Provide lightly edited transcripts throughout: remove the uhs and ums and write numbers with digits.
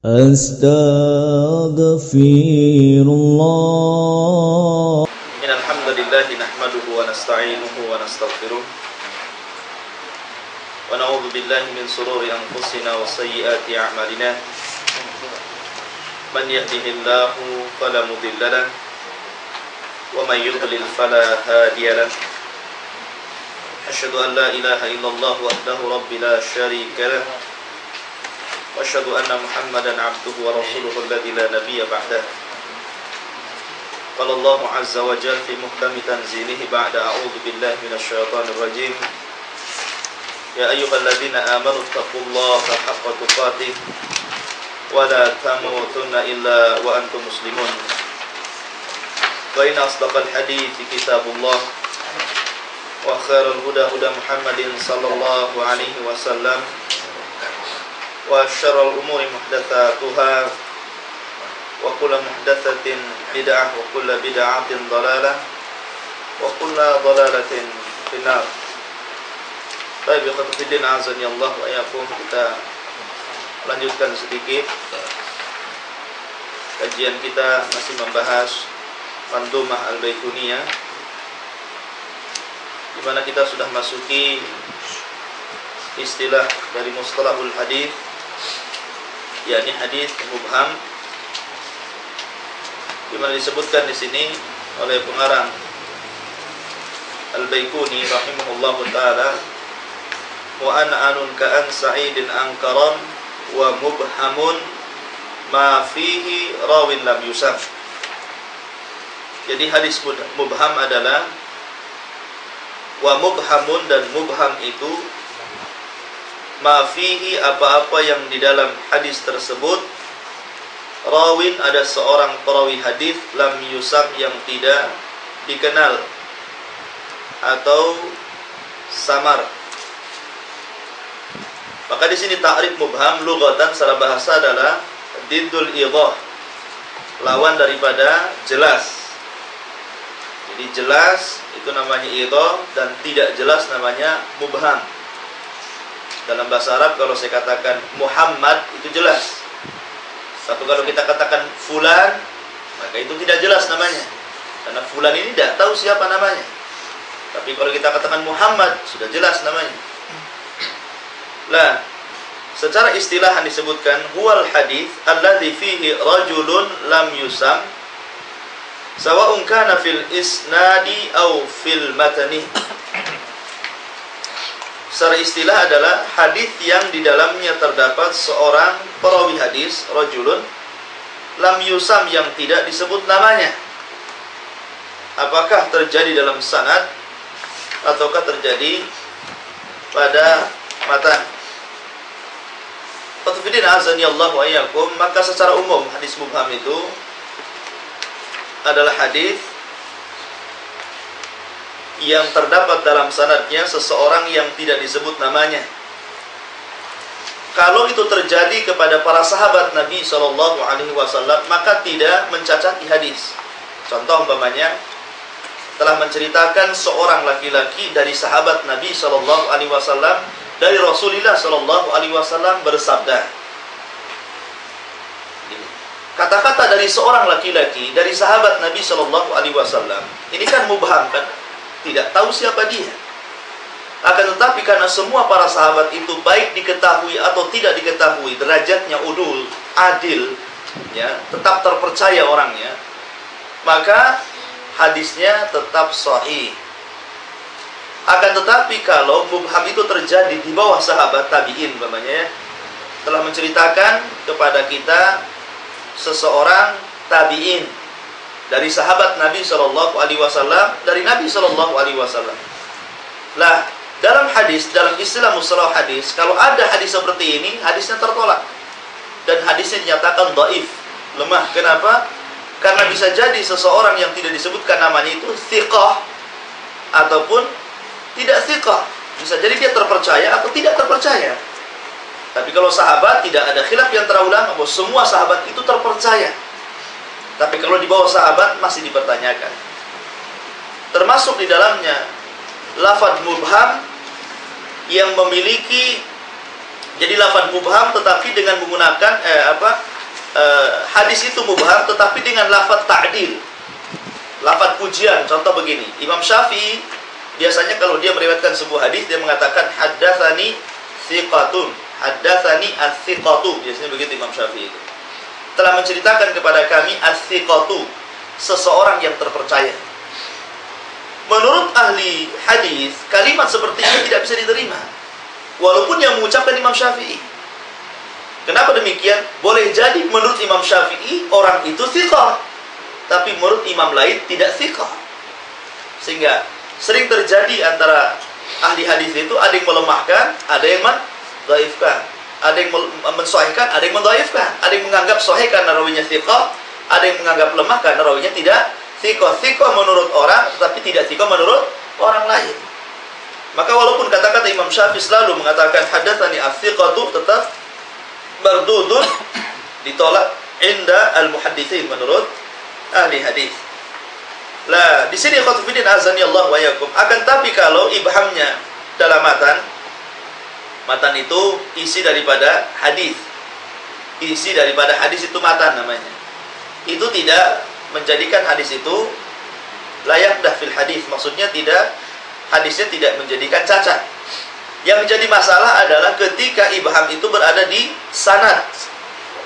Astaghfirullah. Innalhamdulillah nahmaduhu wa nasta'inuhu wa nastaghfiruh wa na'udzu billahi min shururi anfusina wa sayyiati a'malina. Man yahdihillahu fala mudilla lahu wa man yudlil fala hadiya lahu. Asyhadu an la ilaha illallah wahdahu rabbil la syarika lahu wa asyhadu anna Muhammadan 'abduhu wa rasuluhu alladzi la nabiyya ba'dahu. Qala Allahu 'azza wa jalla fi muhkami tanzilihi ba'da a'udzu billahi minasy syaithanir rajim. Ya ayyuhalladzina amanu taqullaha haqqa tuqatih wa la tamutunna illa wa antum muslimun. Wa inna asdaqal hadithi kitabullah wa khairal huda huda Muhammadin sallallahu alaihi wasallam wa syarrul umuri muhdatsatuha wa kullu muhdatsatin bid'ah wa kullu bid'atin dhalalah wa kullu dhalalatin finnar. Baik, ikhwati fiddin azani Allah wa iyyakum, kita lanjutkan sedikit kajian kita, masih membahas Mandhumah Al-Baiquniyah, di mana kita sudah masuki istilah dari mustalahul hadis, yakni hadis mubham, di mana disebutkan di sini oleh pengarang Al-Baiquni rahimahullahu taala, wa an'anun ka'an sa'idin ankaran wa mubhamun ma fihi rawin lam yusam. Jadi hadis mubham adalah wa mubhamun, dan mubham itu ma fihi, apa-apa yang di dalam hadis tersebut, rawin, ada seorang perawi hadis, lam yusam, yang tidak dikenal atau samar. Maka di sini ta'rif mubham lughatan secara bahasa adalah diddul idhah, lawan daripada jelas. Jadi jelas itu namanya idhah, dan tidak jelas namanya mubham. Dalam bahasa Arab kalau saya katakan Muhammad itu jelas. Tapi kalau kita katakan fulan, maka itu tidak jelas namanya, karena fulan ini tidak tahu siapa namanya. Tapi kalau kita katakan Muhammad, sudah jelas namanya. Lah, secara istilahan disebutkan huwal hadits alladzi fihi rajulun lam yusam sawa'un kana fil isnadi aw fil matani. Secara istilah adalah hadis yang di dalamnya terdapat seorang perawi hadis, rajulun lam yusam, yang tidak disebut namanya. Apakah terjadi dalam sanad ataukah terjadi pada matan? Fatufidin azani Allah wa iyyakum. Maka secara umum hadis mubham itu adalah hadis yang terdapat dalam sanadnya seseorang yang tidak disebut namanya. Kalau itu terjadi kepada para sahabat Nabi SAW, maka tidak mencacati hadis. Contoh umpamanya, telah menceritakan seorang laki-laki dari sahabat Nabi SAW, dari Rasulullah SAW bersabda. Kata-kata dari seorang laki-laki dari sahabat Nabi SAW ini kan mubham, kan? Tidak tahu siapa dia. Akan tetapi karena semua para sahabat itu baik diketahui atau tidak diketahui, derajatnya udul, adil, ya, tetap terpercaya orangnya, maka hadisnya tetap sahih. Akan tetapi kalau mubham itu terjadi di bawah sahabat tabi'in, umpamanya, telah menceritakan kepada kita seseorang tabi'in dari sahabat Nabi SAW, dari Nabi SAW. Lah, dalam hadis, dalam istilah mustalah hadis, kalau ada hadis seperti ini, hadisnya tertolak dan hadisnya dinyatakan dhaif, lemah. Kenapa? Karena bisa jadi seseorang yang tidak disebutkan namanya itu thiqah ataupun tidak thiqah. Bisa jadi dia terpercaya atau tidak terpercaya. Tapi kalau sahabat, tidak ada khilaf di antara ulama bahwa semua sahabat itu terpercaya. Tapi kalau di bawah sahabat masih dipertanyakan. Termasuk di dalamnya lafaz mubham yang memiliki, jadi lafaz mubham tetapi dengan menggunakan hadis itu mubham tetapi dengan lafaz ta'dil, lafaz pujian. Contoh begini, Imam Syafi'i biasanya kalau dia meriwayatkan sebuah hadis dia mengatakan haddatsani thiqatun, haddatsani as-thiqatu. Biasanya begitu Imam Syafi'i itu. Telah menceritakan kepada kami as-thiqatu, seseorang yang terpercaya. Menurut ahli hadis, kalimat seperti ini tidak bisa diterima, walaupun yang mengucapkan Imam Syafi'i. Kenapa demikian? Boleh jadi menurut Imam Syafi'i orang itu thiqah, tapi menurut imam lain tidak thiqah. Sehingga sering terjadi antara ahli hadis itu ada yang melemahkan, ada yang mendhaifkan, ada yang mensahihkan, ada yang mendhaifkan, ada yang menganggap sahih karena rawinya thiqah, ada yang menganggap lemah karena rawinya tidak thiqah. Thiqah menurut orang, tetapi tidak thiqah menurut orang lain. Maka walaupun kata-kata Imam Syafi'i selalu mengatakan hadatsani as-thiqatu, tetap mardudun, ditolak inda al-muhadditsin menurut ahli hadis. Lah, di sini khotbidin azani Allah wa yakum. Akan tapi kalau ibhamnya dalam matan itu isi daripada hadis. Isi daripada hadis itu matan namanya. Itu tidak menjadikan hadis itu layak dah fil hadis. Maksudnya hadisnya tidak menjadikan cacat. Yang menjadi masalah adalah ketika ibham itu berada di sanad.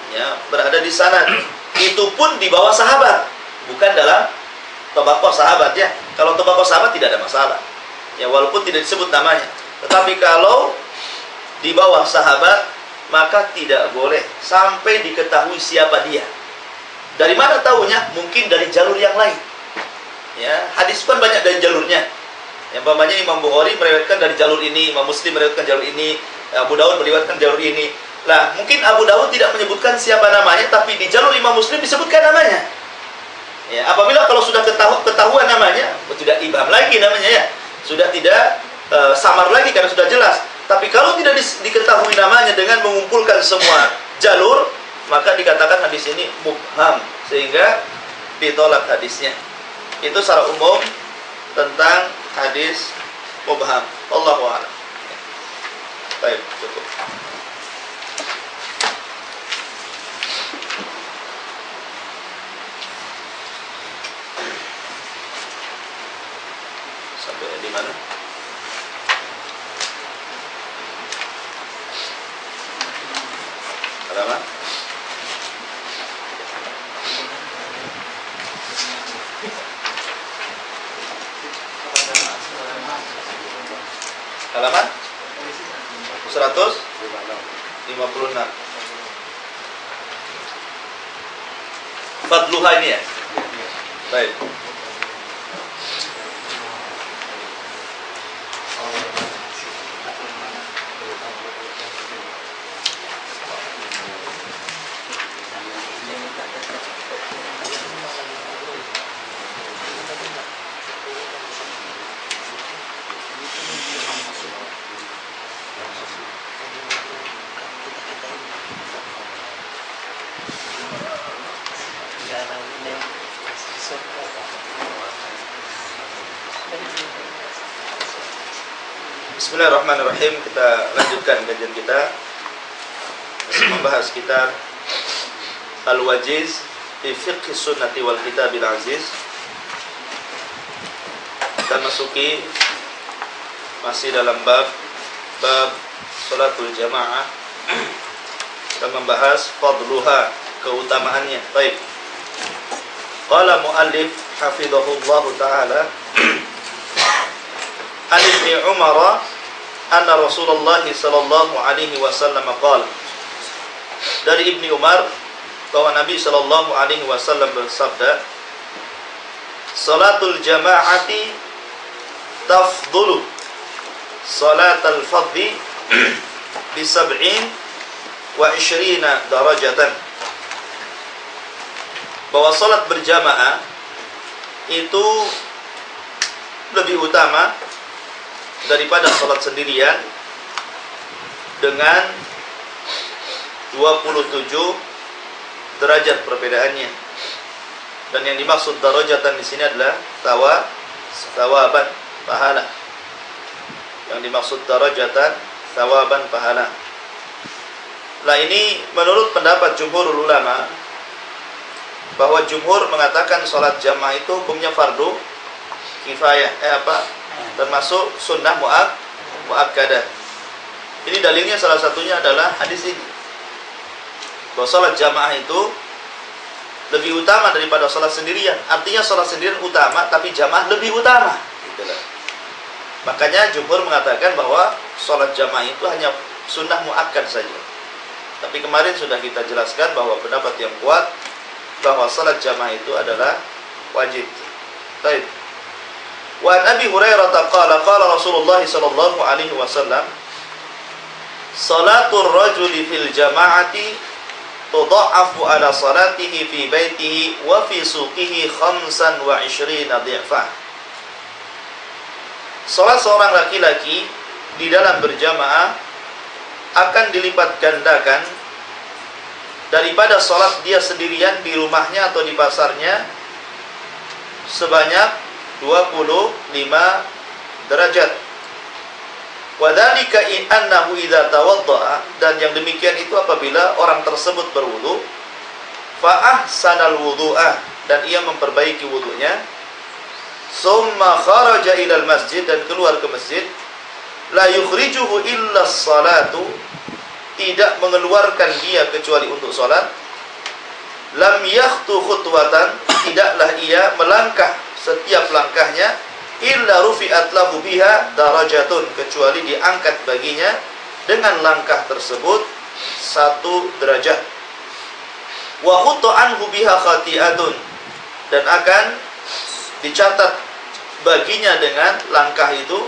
Ya, berada di sanad. Itu pun di bawah sahabat, bukan dalam tabaqah sahabat ya. Kalau tabaqah sahabat tidak ada masalah. Ya, walaupun tidak disebut namanya. Tetapi kalau di bawah sahabat, maka tidak boleh sampai diketahui siapa dia. Dari mana tahunya? Mungkin dari jalur yang lain. Ya, hadis kan banyak dari jalurnya. Yang umpamanya Imam Bukhari meriwayatkan dari jalur ini, Imam Muslim meriwayatkan jalur ini, Abu Dawud meriwayatkan jalur ini. Lah, mungkin Abu Dawud tidak menyebutkan siapa namanya, tapi di jalur Imam Muslim disebutkan namanya. Ya, apabila kalau sudah ketahuan namanya, tidak ibham lagi namanya ya. Sudah tidak samar lagi karena sudah jelas. Tapi kalau tidak diketahui namanya dengan mengumpulkan semua jalur, maka dikatakan hadis ini mubham, sehingga ditolak hadisnya. Itu secara umum tentang hadis mubham. Allahu a'lam. Baik, cukup. Sampai di mana? Halaman? Halaman 156. Fadluha ini ya. Baik. Bismillahirrahmanirrahim. Kita lanjutkan kajian kita. Masih membahas kitab Al-Wajiz fi Fiqh Sunnati wal Kitabil Aziz. Kita masuki masih dalam bab salatul jamaah. Kita membahas fadluha, keutamaannya. Baik. Qala muallif hafizahullahu taala an Ibni Umar anna Rasulullah sallallahu alaihi wasallam qala. Dari Ibni Umar bahwa Nabi sallallahu alaihi wasallam bersabda, salatul jamaati tafdulu salatal fadhi bi 27 darajatan. Bahwa salat berjamaah itu lebih utama daripada salat sendirian dengan 27 derajat perbedaannya. Dan yang dimaksud darajatan di sini adalah thawaban, pahala. Yang dimaksud darajatan thawaban, pahala. Nah, ini menurut pendapat jumhur ulama, bahwa jumhur mengatakan sholat jamaah itu hukumnya fardu kifayah, termasuk sunnah muakkadah. Ini dalilnya salah satunya adalah hadis ini, bahwa sholat jamaah itu lebih utama daripada sholat sendirian. Artinya sholat sendirian utama, tapi jamaah lebih utama. Itulah. Makanya jumhur mengatakan bahwa sholat jamaah itu hanya sunnah muakkad saja. Tapi kemarin sudah kita jelaskan bahwa pendapat yang kuat bahwa salat jamaah itu adalah wajib. Baik. Wa Nabi Hurairah qala qala Rasulullah sallallahu alaihi wasallam, salatul rajuli fil jama'ati tudha'afu ala salatihi fi baitihi wa fi suqihi 25 dhi'fa. Salat seorang laki-laki di dalam berjamaah akan dilipat gandakan daripada sholat dia sendirian di rumahnya atau di pasarnya sebanyak 25 derajat. Wa dzalika annahu idza tawaddaa, dan yang demikian itu apabila orang tersebut berwudu, fa ahsanal wudu'a, dan ia memperbaiki wudunya, summa kharaja ilal masjid, dan keluar ke masjid, la yukhrijuhu illa salatu, tidak mengeluarkan dia kecuali untuk salat, lam yakhtu khutwatan, tidaklah ia melangkah setiap langkahnya, illa rufi'at lahu biha darajatun, kecuali diangkat baginya dengan langkah tersebut 1 derajat, wa khutta anhu biha khati'atun, dan akan dicatat baginya dengan langkah itu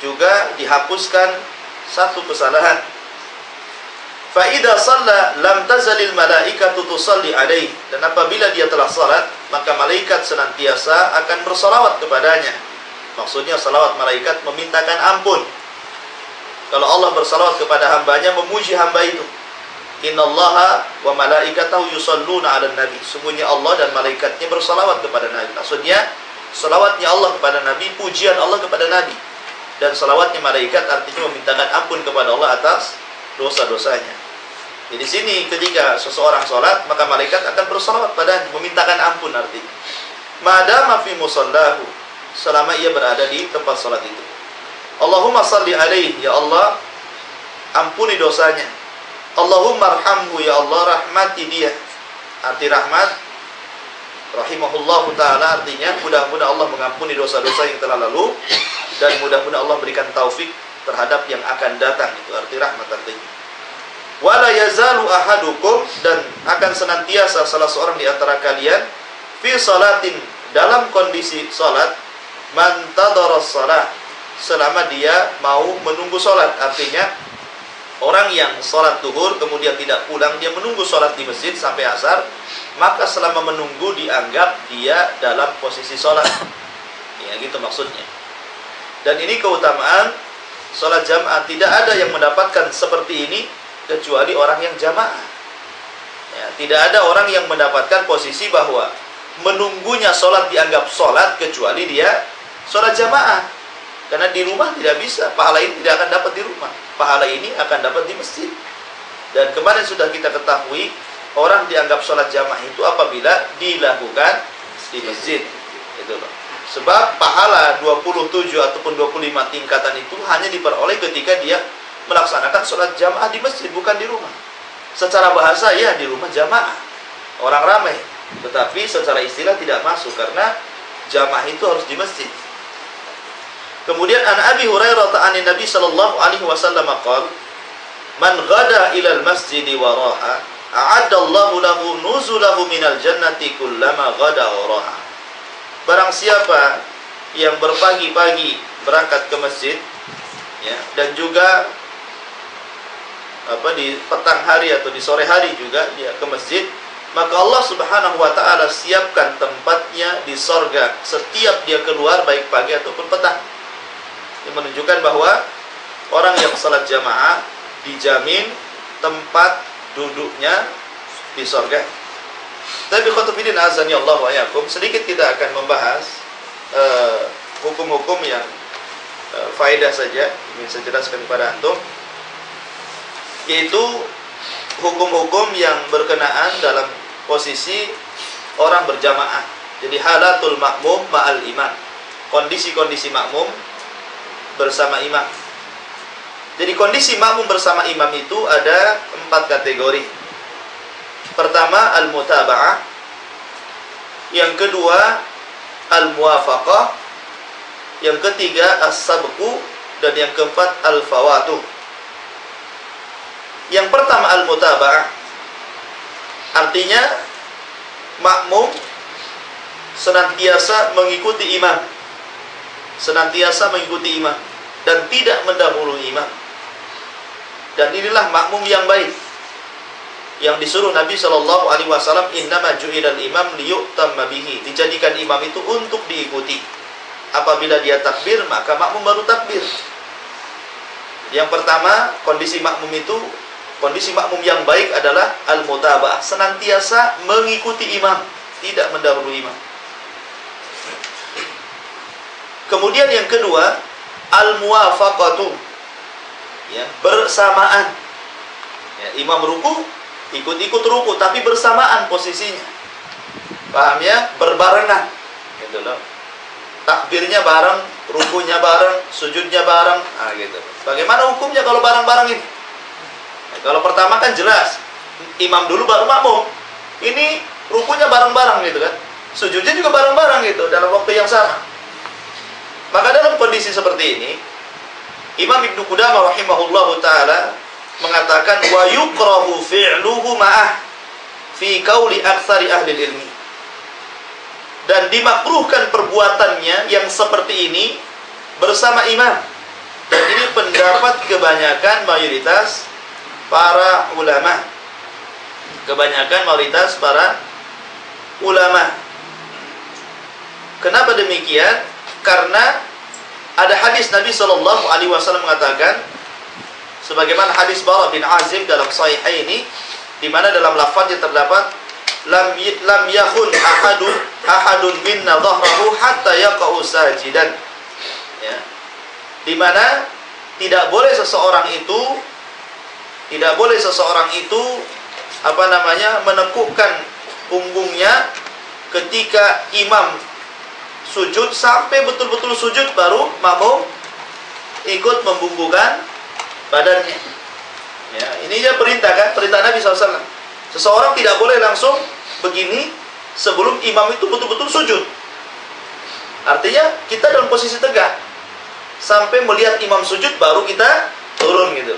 juga dihapuskan 1 kesalahan. Fa idza shalla lam tazalil malaikatu tusalli alaihi, dan apabila dia telah salat, maka malaikat senantiasa akan bersalawat kepadanya. Maksudnya salawat malaikat memintakan ampun. Kalau Allah bersalawat kepada hambanya, memuji hamba itu. Innallaha wa malaikatahu yusalluna 'alan nabi. Sungguhnya Allah dan malaikatnya bersalawat kepada Nabi. Maksudnya salawatnya Allah kepada Nabi, pujian Allah kepada Nabi. Dan salawatnya malaikat artinya memintakan ampun kepada Allah atas dosa-dosanya. Jadi di sini ketika seseorang sholat, maka malaikat akan bersalawat padanya, memintakan ampun artinya. Madama fi musallahu, selama ia berada di tempat sholat itu. Allahumma salli alaihi, ya Allah, ampuni dosanya. Allahumma arhamhu, ya Allah, rahmati dia. Arti rahmat, rahimahullahu ta'ala, artinya mudah-mudahan Allah mengampuni dosa-dosa yang telah lalu, dan mudah-mudahan Allah berikan taufik terhadap yang akan datang. Itu arti rahmat artinya. Wala yazalu ahadukum, dan akan senantiasa salah seorang di antara kalian fi salatin, dalam kondisi salat, man tadara salat, selama dia mau menunggu salat. Artinya orang yang salat zuhur kemudian tidak pulang, dia menunggu salat di masjid sampai asar, maka selama menunggu dianggap dia dalam posisi salat. Ya, gitu maksudnya. Dan ini keutamaan salat jamaah, tidak ada yang mendapatkan seperti ini kecuali orang yang jamaah. Ya, tidak ada orang yang mendapatkan posisi bahwa menunggunya sholat dianggap sholat kecuali dia sholat jamaah. Karena di rumah tidak bisa, pahala ini tidak akan dapat di rumah, pahala ini akan dapat di masjid. Dan kemarin sudah kita ketahui, orang dianggap sholat jamaah itu apabila dilakukan di masjid. Itu loh. Sebab pahala 27 ataupun 25 tingkatan itu hanya diperoleh ketika dia melaksanakan sholat jamaah di masjid, bukan di rumah. Secara bahasa ya di rumah jamaah, orang ramai, tetapi secara istilah tidak masuk karena jamaah itu harus di masjid. Kemudian an Abi Hurairah ta'ani Nabi sallallahu alaihi wasallam qala, man ghada ila al-masjid wa raha, a'adda Allahu lahu nuzulahu minal jannati kullama ghada wa raha. Barang siapa yang berpagi-pagi berangkat ke masjid, ya, dan juga di petang hari atau di sore hari juga dia ke masjid, maka Allah Subhanahu wa ta'ala siapkan tempatnya di sorga setiap dia keluar, baik pagi ataupun petang. Ini menunjukkan bahwa orang yang salat jamaah dijamin tempat duduknya di sorga. Tapi khotubidin azani Allah wa yakum, sedikit kita akan membahas hukum-hukum yang faedah saja ingin saya jelaskan kepada antum, yaitu hukum-hukum yang berkenaan dalam posisi orang berjamaah. Jadi halatul makmum ma'al imam, kondisi-kondisi makmum bersama imam. Jadi kondisi makmum bersama imam itu ada 4 kategori. Pertama al-mutaba'ah, yang kedua al-muwafaqah, yang ketiga as-sabqu, dan yang keempat al-fawatuh. Yang pertama al-mutaba'ah, artinya makmum senantiasa mengikuti imam, senantiasa mengikuti imam dan tidak mendahului imam. Dan inilah makmum yang baik, yang disuruh Nabi SAW, innama ju'ilal imam liyu'tamma bihi, dijadikan imam itu untuk diikuti. Apabila dia takbir, maka makmum baru takbir. Yang pertama, kondisi makmum yang baik adalah al-mutaba'ah, senantiasa mengikuti imam, tidak mendahului imam. Kemudian yang kedua, al-muwafaqatu, ya, bersamaan. Ya, imam ruku, ikut-ikut ruku, tapi bersamaan posisinya. Paham ya? Berbarengan. Gitu loh. Takbirnya bareng, rukunya bareng, sujudnya bareng. Nah, gitu. Bagaimana hukumnya kalau bareng-bareng ini? Nah, kalau pertama kan jelas, imam dulu baru makmum. Ini rukunya bareng-bareng gitu kan. Sujudnya juga bareng-bareng gitu dalam waktu yang sama. Maka dalam kondisi seperti ini, Imam Ibnu Qudamah rahimahullahu taala mengatakan wa yukrahu fi'luhu ma'ah fi qauli aktsari ahli ilmi. Dan dimakruhkan perbuatannya yang seperti ini bersama imam. Dan ini pendapat kebanyakan mayoritas para ulama. Kebanyakan mayoritas para ulama. Kenapa demikian? Karena ada hadis Nabi SAW mengatakan, sebagaimana hadis Bara bin Azib dalam Sahih ini, di mana dalam lafaznya terdapat lam yakun ahadun minna dhahrahu hatta yaqa'u sajidan. Ya. Di mana tidak boleh seseorang itu menekukkan punggungnya ketika imam sujud sampai betul-betul sujud, baru makmum ikut membungkukkan badannya. Ya, ini dia perintah Nabi SAW. Seseorang tidak boleh langsung begini sebelum imam itu betul-betul sujud. Artinya kita dalam posisi tegak sampai melihat imam sujud baru kita turun gitu.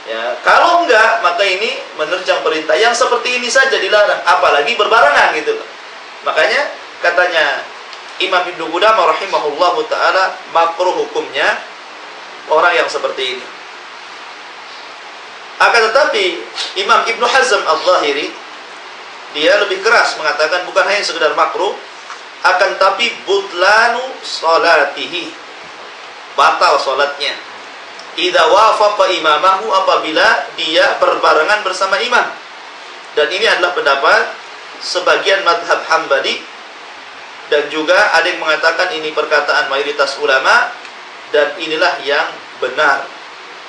Ya, kalau enggak, maka ini menerjang perintah yang seperti ini saja dilarang, apalagi berbarengan gitu. Makanya katanya Imam Ibnu Qudamah rahimahullahu taala, makruh hukumnya orang yang seperti ini. Akan tetapi Imam Ibnu Hazm al-Zahiri, dia lebih keras mengatakan bukan hanya sekedar makruh, akan tapi butlanu salatihi, batal salatnya. Idza wafaqa imamahu, apabila dia berbarengan bersama imam. Dan ini adalah pendapat sebagian madhab Hambali, dan juga ada yang mengatakan ini perkataan mayoritas ulama, dan inilah yang benar,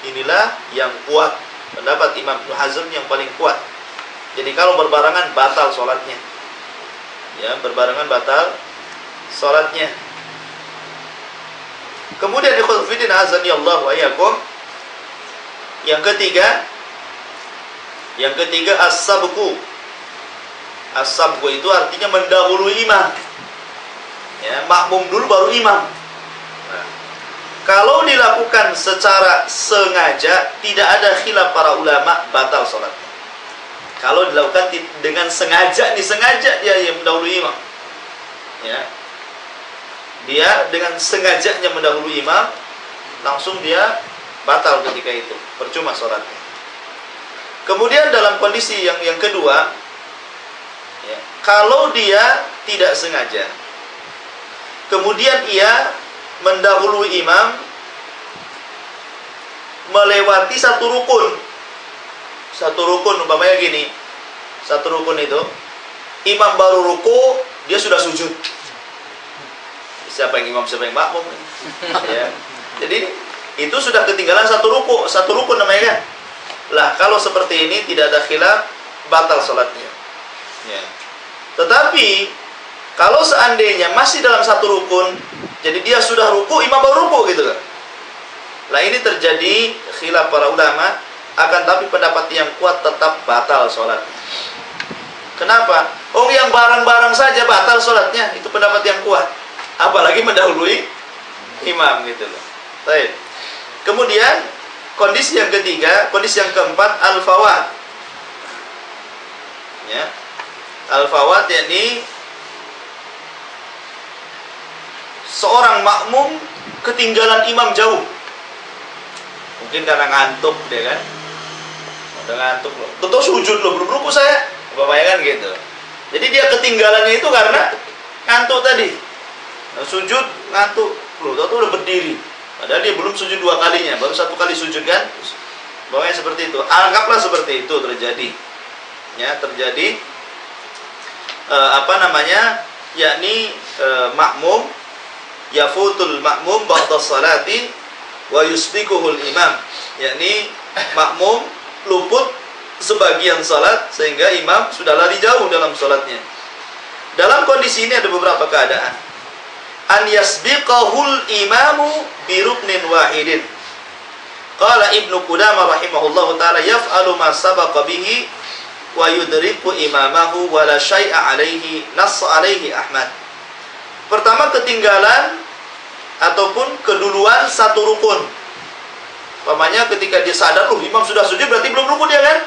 inilah yang kuat, pendapat Imam Ibnu Hazm yang paling kuat. Jadi kalau berbarengan batal sholatnya, ya, berbarengan batal sholatnya. Kemudian ikhwan fillah azanillahu wa iyyakum, yang ketiga as-sabqu. As-sabqu itu artinya mendahului imam. Ya, makmum dulu baru imam. Nah, kalau dilakukan secara sengaja, tidak ada khilaf para ulama, batal sholatnya. Kalau dilakukan dengan sengaja, disengaja dia yang mendahului imam. Ya, dia dengan sengajanya mendahului imam, langsung dia batal ketika itu, percuma sholatnya. Kemudian dalam kondisi yang kedua, ya, kalau dia tidak sengaja, kemudian ia mendahului imam melewati satu rukun. Satu rukun umpamanya gini. Satu rukun itu imam baru ruku, dia sudah sujud. Siapa yang imam, siapa yang makmum? Ya. Jadi itu sudah ketinggalan satu rukun namanya kan. Lah kalau seperti ini tidak ada khilaf, batal sholatnya. Ya. Tetapi kalau seandainya masih dalam satu rukun, jadi dia sudah ruku, imam baru ruku gitu kan. Lah ini terjadi khilaf para ulama, akan tapi pendapat yang kuat tetap batal sholatnya. Kenapa? Oh, yang bareng-bareng saja batal sholatnya, itu pendapat yang kuat. Apalagi mendahului imam gitu loh. Baik. Kemudian kondisi yang ketiga, kondisi yang keempat, al-fawat. Ya. Al-fawat yakni seorang makmum ketinggalan imam jauh. Mungkin karena ngantuk dia kan. Udah ngantuk loh. Tentu sujud loh, belum ruku saya. Bayangkan gitu. Jadi dia ketinggalannya itu karena ngantuk tadi. Nah, sujud ngantuk loh, tentu udah berdiri. Padahal dia belum sujud dua kalinya, baru satu kali sujud kan. Bawahnya seperti itu. Anggaplah seperti itu terjadi. Ya, terjadi yakni makmum yafutul makmum ba'da salati wa yusbiquhul imam, yakni makmum luput sebagian salat sehingga imam sudah lari jauh dalam salatnya. Dalam kondisi ini ada beberapa keadaan. An yasbiqahul imamu bi ruknin wahidin. Qala Ibnu Qudamah rahimahullahu taala yaf'alu ma sabaqa bihi wa yudriku imamahu wa la syai'a alaihi, nass alaihi Ahmad. Pertama, ketinggalan ataupun keduluan satu rukun. Umpamanya ketika dia sadar, imam sudah sujud, berarti belum ruku dia kan?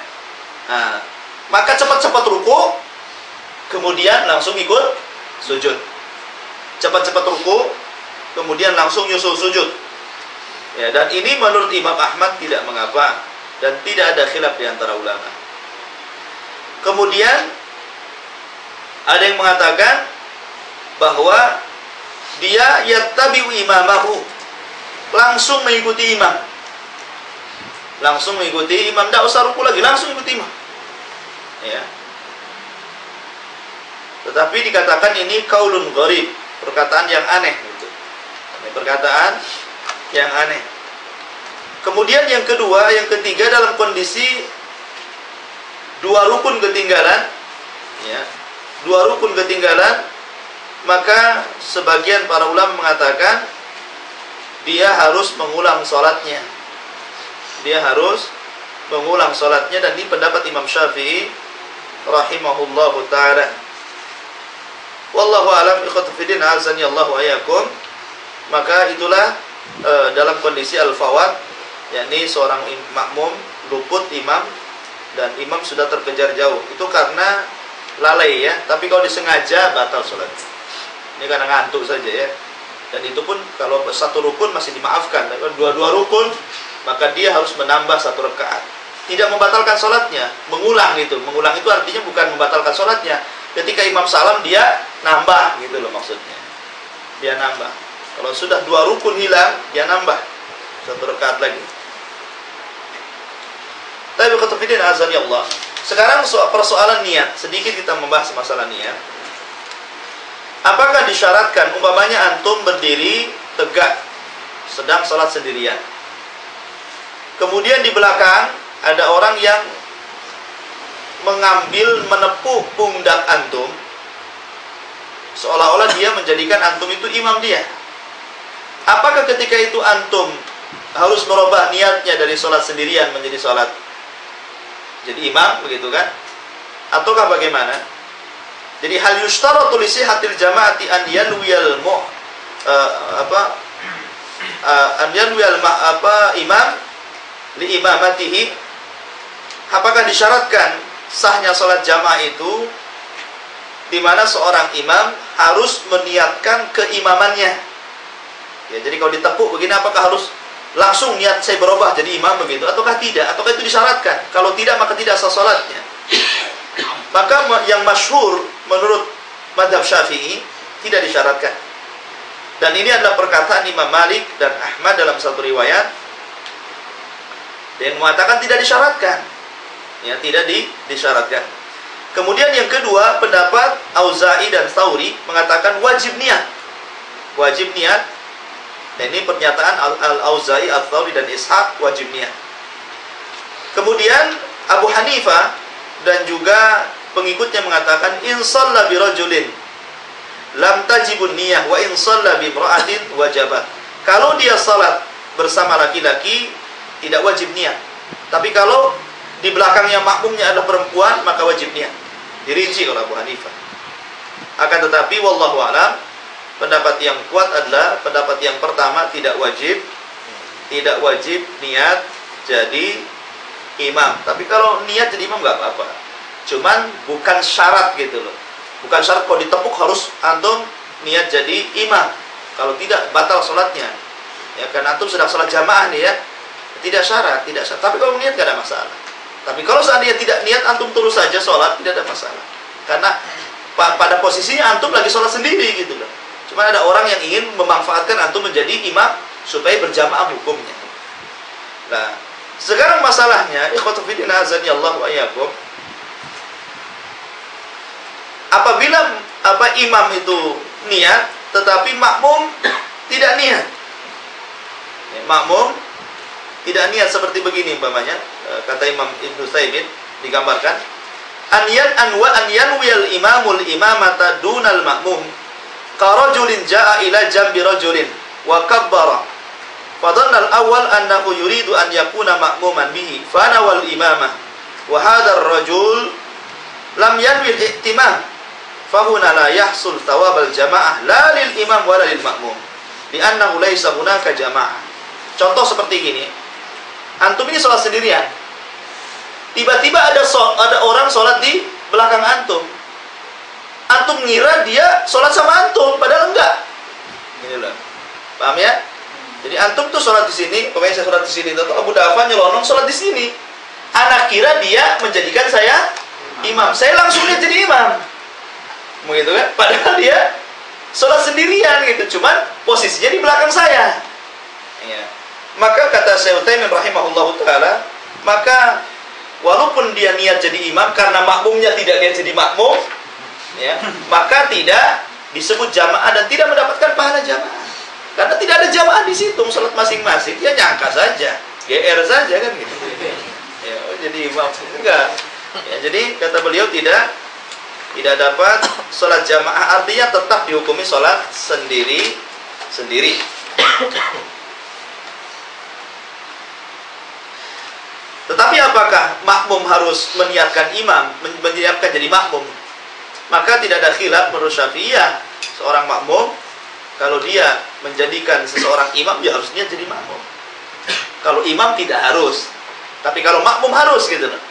Nah, maka cepat-cepat ruku, kemudian langsung ikut sujud. Cepat-cepat ruku, kemudian langsung nyusul sujud. Ya, dan ini menurut Imam Ahmad tidak mengapa dan tidak ada khilaf di antara ulama. Kemudian ada yang mengatakan bahwa dia yattabi'u imamahu, langsung mengikuti imam. Langsung mengikuti imam, tidak usah ruku lagi, langsung ikuti imam. Ya. Tetapi dikatakan ini qaulun gharib, perkataan yang aneh gitu. Ini perkataan yang aneh. Kemudian yang kedua, yang ketiga, dalam kondisi dua rukun ketinggalan, ya, dua rukun ketinggalan, maka sebagian para ulama mengatakan dia harus mengulang sholatnya. Dia harus mengulang sholatnya, dan ini pendapat Imam Syafi'i rahimahullahu ta'ala. Wallahu a'lam ikhwatu fiddin, azani Allahu ayyakum. Maka itulah dalam kondisi al-fawat, yakni seorang makmum luput imam dan imam sudah terkejar jauh. Itu karena lalai ya, tapi kalau disengaja batal sholat. Ini karena ngantuk saja ya. Dan itu pun kalau satu rukun masih dimaafkan. Kalau dua-dua rukun, maka dia harus menambah satu rakaat. Tidak membatalkan sholatnya, mengulang itu. Mengulang itu artinya bukan membatalkan sholatnya. Ketika imam salam, dia nambah gitu loh maksudnya. Dia nambah. Kalau sudah dua rukun hilang, dia nambah satu rakaat lagi. Tapi ketepidin azan ya Allah. Sekarang persoalan niat. Sedikit kita membahas masalah niat. Apakah disyaratkan umpamanya antum berdiri tegak sedang sholat sendirian, kemudian di belakang ada orang yang mengambil, menepuk pundak antum, seolah-olah dia menjadikan antum itu imam dia. Apakah ketika itu antum harus merubah niatnya dari sholat sendirian menjadi sholat jadi imam, begitu kan? Ataukah bagaimana? Jadi hal yushtaratu li sihhatil jama'ati an yanwiyal imam li imamatihi. Apakah disyaratkan sahnya salat jamaah itu di mana seorang imam harus meniatkan keimamannya? Ya, jadi kalau ditepuk begini, apakah harus langsung niat saya berubah jadi imam begitu, ataukah tidak? Ataukah itu disyaratkan? Kalau tidak, maka tidak sah salatnya. Maka yang masyhur menurut mazhab Syafi'i tidak disyaratkan. Dan ini adalah perkataan Imam Malik dan Ahmad dalam satu riwayat yang mengatakan tidak disyaratkan. Ya, tidak disyaratkan. Kemudian yang kedua, pendapat Auza'i dan Tsauri mengatakan wajib niat. Wajib niat. Dan ini pernyataan Al-Auza'i, Al-Tsauri dan Ishaq, wajib niat. Kemudian Abu Hanifah dan juga pengikutnya mengatakan in shalla bi rajulin lam tajibun niyah wa in shalla bi imra'atin wajabat. Kalau dia salat bersama laki-laki tidak wajib niat. Tapi kalau di belakangnya makmumnya adalah perempuan maka wajib niat. Dirinci oleh Abu Hanifah. Akan tetapi wallahu a'lam, pendapat yang kuat adalah pendapat yang pertama, tidak wajib niat jadi imam. Tapi kalau niat jadi imam nggak apa-apa. Cuman bukan syarat gitu loh. Bukan syarat kalau ditepuk harus antum niat jadi imam. Kalau tidak batal sholatnya. Ya karena antum sedang sholat jamaah nih ya. Tidak syarat. Tapi kalau niat nggak ada masalah. Tapi kalau seandainya tidak niat antum terus saja sholat tidak ada masalah. Karena pada posisinya antum lagi sholat sendiri gitu loh. Cuma ada orang yang ingin memanfaatkan antum menjadi imam supaya berjamaah hukumnya. Nah, sekarang masalahnya, ikhwatu fillah azanillahu wa iyyakum. Apabila imam itu niat tetapi makmum tidak niat. Ya, makmum tidak niat seperti begini umpamanya, kata Imam Ibnu Utsaimin digambarkan an yanwiyal imamul imamata dunal makmum karajulin jaa ila jambi rajulin wa kabbara fadhanna al-awwal annahu yuridu an yakuna makmuman bihi fanawal imamah wa hadha ar-rajul lam yanwi al-ihtimam fahuna la yahsul thawabal jamaah la lil imam wa la lil makmum li'annahu laysa hunaka jamaah. Contoh seperti gini, antum ini sholat sendirian, tiba-tiba ada orang sholat di belakang antum. Antum ngira dia sholat sama antum, padahal enggak. Ini loh, paham ya? Jadi antum tuh sholat di sini, pokoknya saya sholat di sini, atau Abu Dafa nyelonong sholat di sini. Anak kira dia menjadikan saya imam, saya langsung lihat jadi imam, begitu kan? Padahal dia sholat sendirian gitu, cuman posisinya di belakang saya. Ya. Maka kata Syekh Utsaimin rahimahullahu taala, maka walaupun dia niat jadi imam karena makmumnya tidak niat jadi makmum, ya, maka tidak disebut jamaah dan tidak mendapatkan pahala jamaah. Karena tidak ada jamaah di situ, salat masing-masing, dia nyangka saja, GR saja kan gitu. Ya, jadi imam enggak. Ya, jadi kata beliau tidak dapat salat jamaah, artinya tetap dihukumi salat sendiri. Tetapi apakah makmum harus meniatkan imam, meniatkan jadi makmum? Maka tidak ada khilaf menurut Syafi'iyah. Seorang makmum, kalau dia menjadikan seseorang imam, dia harus niat jadi makmum. Kalau imam tidak harus. Tapi kalau makmum harus gitu loh.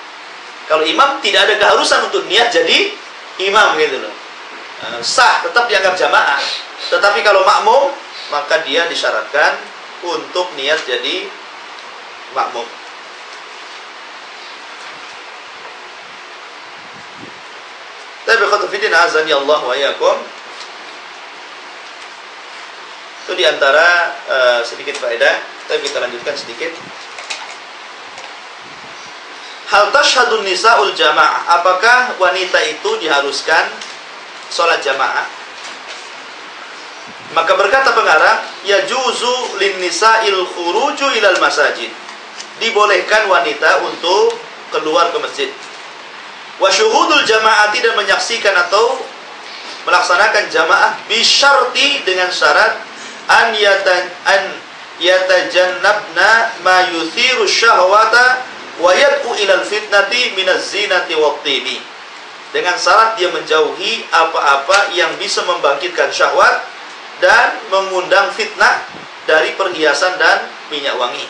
Kalau imam tidak ada keharusan untuk niat jadi imam gitu loh. Sah, tetap dianggap jamaah. Tetapi kalau makmum, maka dia disyaratkan untuk niat jadi makmum. Tapi khatu fiddin azani Allah wa iyyakum. Itu diantara sedikit faedah. Tapi kita lanjutkan sedikit. Hal tashhadun nisa'ul jamaah. Apakah wanita itu diharuskan sholat jamaah? Maka berkata pengarang, yajuzu lin nisa'il khuruju ilal masajid. Dibolehkan wanita untuk keluar ke masjid. Wa syuhudul jama'ati, dan menyaksikan atau melaksanakan jamaah bisyarti, dengan syarat an yatajannabna ma yuthiru syahwata wa yad'u ilal fitnati minaz zinati wat tibi. Dengan syarat dia menjauhi apa-apa yang bisa membangkitkan syahwat dan mengundang fitnah dari perhiasan dan minyak wangi.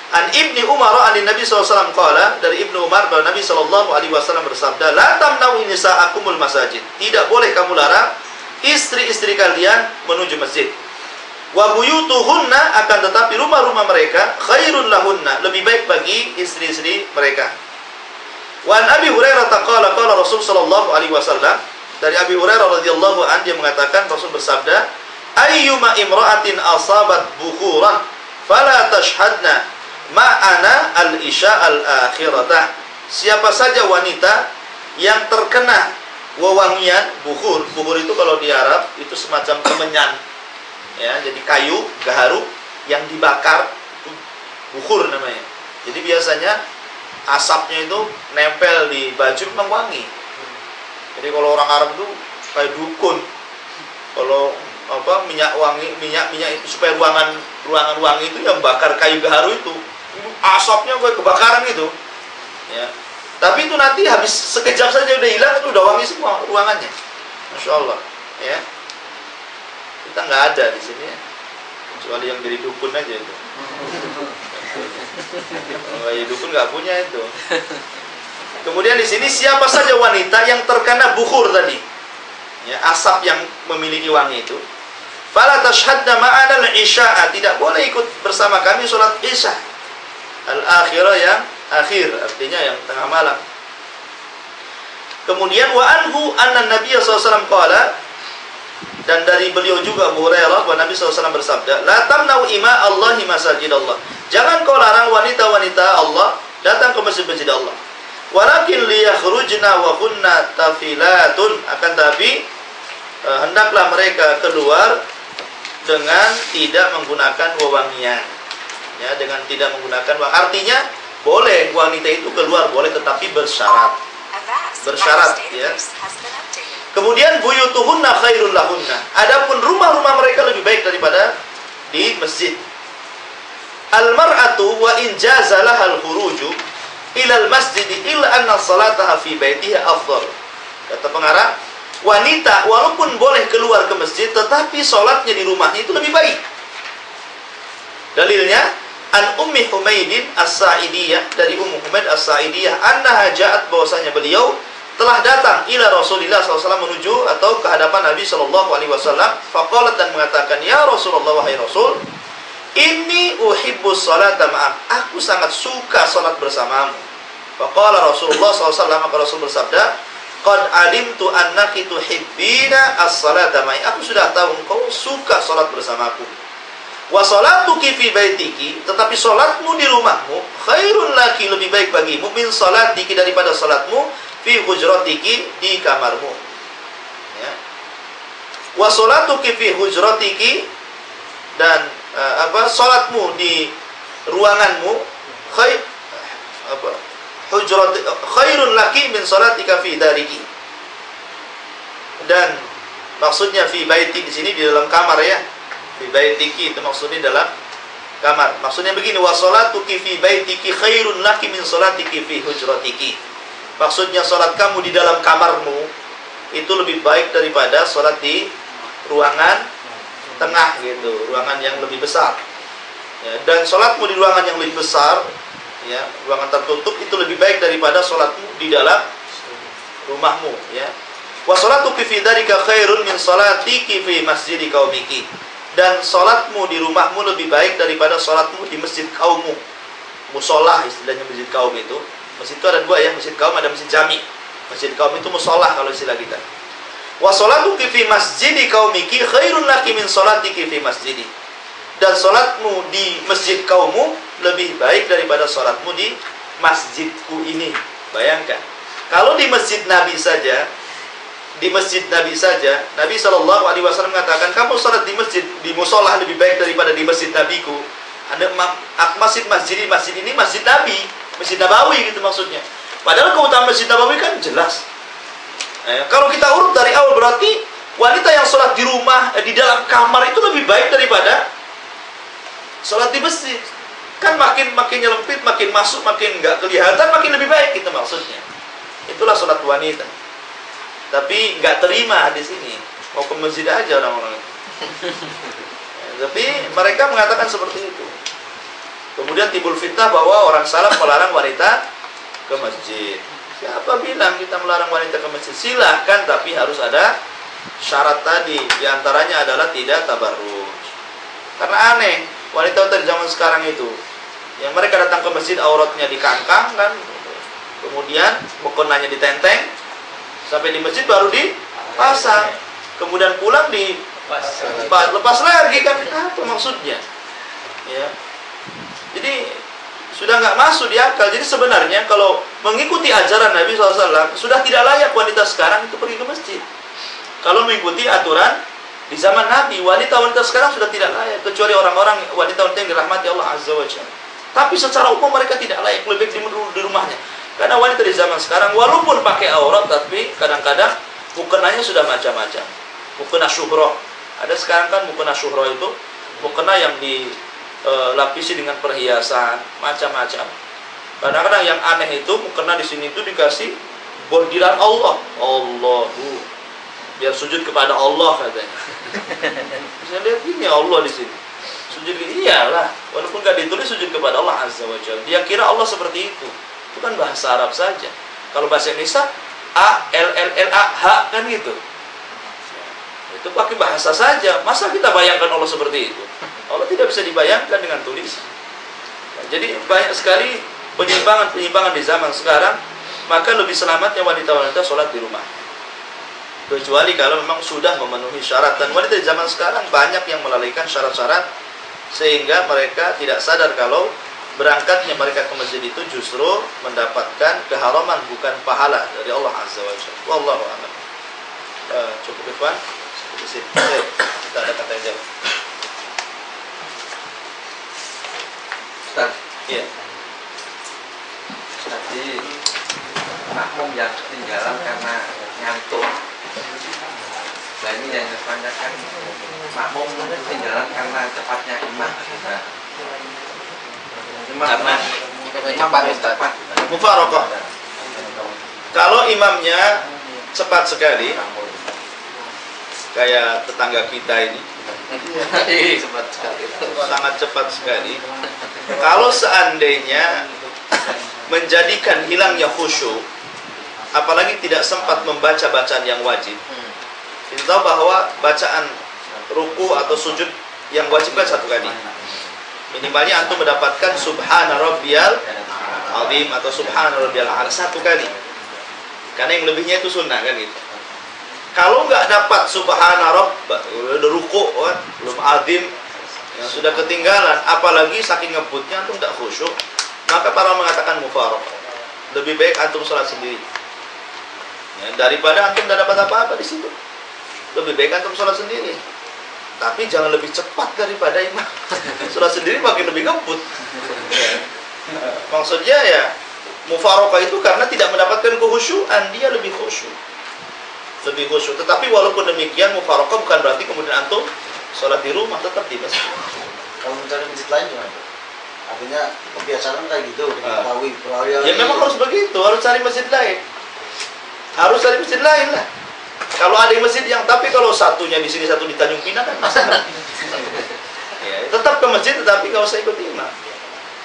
An Ibni Umar an Nabi SAW qala, dari Ibnu Umar bahwa Nabi SAW bersabda, la tamna'u nisa'akumul masajid. Tidak boleh kamu larang istri-istri kalian menuju masjid. Wa buyutuhunna, akan tetapi rumah-rumah mereka khairun lahunna, lebih baik bagi istri-istri mereka. Wa an Abi Hurairah qala qala Rasul sallallahu alaihi wasallam, dari Abi Hurairah radhiyallahu anhu, dia mengatakan Rasul bersabda, ayyuma imra'atin asabat bukhuran fala tashhadna ma'ana al-isya al-akhirata. Siapa saja wanita yang terkena wewangian bukhur. Bukhur itu kalau di Arab itu semacam kemenyan, ya, jadi kayu gaharu yang dibakar, itu bukhur namanya. Jadi biasanya asapnya itu nempel di baju memang wangi. Jadi kalau orang Arab itu kayak dukun. Kalau minyak itu supaya ruangan wangi itu yang bakar kayu gaharu itu asapnya kayak kebakaran gitu. Ya. Tapi itu nanti habis sekejap saja udah hilang, itu udah wangi semua ruangannya. Masya Allah. Ya. Kita nggak ada di sini ya. Kecuali yang jadi dukun aja itu. Kalau nggak jadi dukun nggak punya itu. Kemudian di sini siapa saja wanita yang terkena bukhur tadi, ya, asap yang memiliki wangi itu, fala tashhadna ma'ana al-isya'a, tidak boleh ikut bersama kami sholat isya. Al-akhirah yang akhir, artinya yang tengah malam. Kemudian wa anhu anna Nabi SAW qala, dan dari beliau juga Abu Hurairah, bahwa Nabi SAW bersabda, la tamna'u ima Allahi masajid Allah, jangan kau larang wanita-wanita Allah datang ke masjid-masjid Allah. Walakin liyakhrujna wa kunna tafilatun, akan tapi hendaklah mereka keluar dengan tidak menggunakan wewangian, ya, dengan tidak menggunakan artinya boleh wanita itu keluar, boleh, tetapi bersyarat, ya. Kemudian buyutuhunna khairul lahunna, adapun rumah-rumah mereka lebih baik daripada di masjid. Al-mar'atu wa in jazalah al-khuruju ilal masjid illa anna salataha fi baitiha afdal. Kata pengarang, wanita walaupun boleh keluar ke masjid, tetapi sholatnya di rumahnya itu lebih baik. Dalilnya an Ummi Humaidin As-Sa'idiyah, dari Ummu Humaid As-Sa'idiyah, annaha ja'at, bahwasanya beliau telah datang ila Rasulillah SAW, menuju atau ke hadapan Nabi SAW. Faqalat, dan mengatakan, ya Rasulullah, wahai Rasul, inni uhibbus salata ma'ak, aku sangat suka salat bersamamu. Faqala Rasulullah SAW, maka Rasul bersabda, qad alimtu annaki tuhibbina as-salata ma'i, aku sudah tahu engkau suka salat bersamaku. Wa salatuki fi baitiki, tetapi salatmu di rumahmu, khairun laki, lebih baik bagimu, min salatiki, daripada salatmu fi hujratiki, di kamarmu. Ya. Wa salatuki fi hujratiki, dan salatmu di ruanganmu, khairun laki min salatika fi dariki. Dan maksudnya fi baiti di sini di dalam kamar, ya. Fi baitiki itu maksudnya dalam kamar. Maksudnya begini, wa salatuki fi baitiki khairun laki min salatiki fi hujratiki. Maksudnya salat kamu di dalam kamarmu itu lebih baik daripada salat di ruangan tengah gitu, ruangan yang lebih besar. Ya, dan salatmu di ruangan yang lebih besar, ya, ruangan tertutup, itu lebih baik daripada salatmu di dalam rumahmu, ya. Wa salatuki fi darika khairun min salatiki fi masjidi qaumiki. Dan salatmu di rumahmu lebih baik daripada salatmu di masjid kaummu. Musolah istilahnya masjid kaum itu. Masjid itu ada dua, ya, masjid kaum, ada masjid jami. Masjid kaum itu musolah kalau istilah kita. Wa salatuki fi masjidi qaumiki khairun laki min salatiki fi masjidi. Dan salatmu di masjid kaummu lebih baik daripada salatmu di masjidku ini. Bayangkan, kalau di masjid Nabi saja, Nabi SAW mengatakan, kamu salat di masjid, di musolah lebih baik daripada di masjid Nabiku. Ada masjid ini masjid Nabi, masjid Nabawi gitu maksudnya. Padahal keutamaan masjid Nabawi kan jelas. Kalau kita urut dari awal, berarti wanita yang sholat di rumah, di dalam kamar itu lebih baik daripada sholat di masjid. Kan makin nyelempit, makin masuk, makin nggak kelihatan, makin lebih baik itu maksudnya. Itulah sholat wanita. Tapi nggak terima di sini, mau ke masjid aja orang-orang itu. Tapi mereka mengatakan seperti itu. Kemudian timbul fitnah bahwa orang salaf melarang wanita ke masjid. Siapa bilang kita melarang wanita ke masjid? Silahkan, tapi harus ada syarat tadi. Di antaranya adalah tidak tabarruj. Karena aneh, wanita di zaman sekarang itu, yang mereka datang ke masjid auratnya dikangkang kan, kemudian mukonanya ditenteng, sampai di masjid baru dipasang, kemudian pulang lepas lagi kan, apa maksudnya? Ya, jadi sudah nggak masuk di akal. Jadi sebenarnya kalau mengikuti ajaran Nabi SAW, sudah tidak layak wanita sekarang itu pergi ke masjid. Kalau mengikuti aturan di zaman Nabi, wanita-wanita sekarang sudah tidak layak, kecuali orang-orang wanita-wanita yang dirahmati Allah Azza wa Jalla. Tapi secara umum mereka tidak layak, lebih baik di rumahnya. Karena wanita di zaman sekarang walaupun pakai aurat, tapi kadang-kadang mukenanya sudah macam-macam. Mukena syuhroh. Ada sekarang kan mukena syuhroh itu mukena yang dilapisi dengan perhiasan macam-macam. Kadang-kadang yang aneh itu mukena di sini itu dikasih bordiran Allah. Allahu, biar sujud kepada Allah katanya. Saya lihat ini Allah di sini. Sujud, iyalah, walaupun gak ditulis sujud kepada Allah Azza wa Jalla. Dia kira Allah seperti itu. Itu kan bahasa Arab saja. Kalau bahasa Indonesia A L L L A H kan gitu. Itu pakai bahasa saja. Masa kita bayangkan Allah seperti itu? Allah tidak bisa dibayangkan dengan tulisan. Jadi banyak sekali penyimpangan-penyimpangan di zaman sekarang. Maka lebih selamatnya wanita-wanita sholat di rumah. Kecuali kalau memang sudah memenuhi syarat. Dan wanita di zaman sekarang banyak yang melalaikan syarat-syarat, sehingga mereka tidak sadar kalau berangkatnya mereka ke masjid itu justru mendapatkan keharaman, bukan pahala dari Allah Azza wa Jalla. Wallahu a'lam. Cukup Ikhwan. Kita ada kata jawab. Ustaz. Iya. Tadi makmum yang ketinggalan karena ngantuk. Nah ini yang ditanyakan, makmum ketinggalan karena cepatnya imam. Karena cepat. mufaraqah. Kalau imamnya cepat sekali, kayak tetangga kita ini, sangat cepat sekali. Kalau seandainya menjadikan hilangnya khusyuk, apalagi tidak sempat membaca bacaan yang wajib. Kita tahu bahwa bacaan ruku atau sujud yang wajib kan satu kali. Minimalnya antum mendapatkan subhana rabbiyal azim atau subhana rabbiyal a'la satu kali. Karena yang lebihnya itu sunnah kan gitu. Kalau nggak dapat subhana rabb, udah ruku belum azim, yang sudah ketinggalan, apalagi saking ngebutnya antum tidak khusyuk, maka para mengatakan mufaraqah. Lebih baik antum sholat sendiri. Ya, daripada antum tidak dapat apa-apa di situ. Lebih baik antum sholat sendiri. Tapi jangan lebih cepat daripada imam. Sholat sendiri makin lebih ngebut. Ya. Maksudnya ya, mufaraqah itu karena tidak mendapatkan kehusyuan, dia lebih khusyuk. Lebih khusyuk. Tetapi walaupun demikian, mufaraqah bukan berarti kemudian antum sholat di rumah, tetap di masjid. Kalau mencari masjid lain gimana? Artinya kebiasaan kayak gitu, diketahui. Ya memang harus begitu, harus cari masjid lain. Harus cari masjid lain lah. Kalau ada masjid yang, tapi kalau satunya di sini, satu di Tanjung Pinang kan masalah. Ya, tetap ke masjid, tetapi nggak usah ikut imam.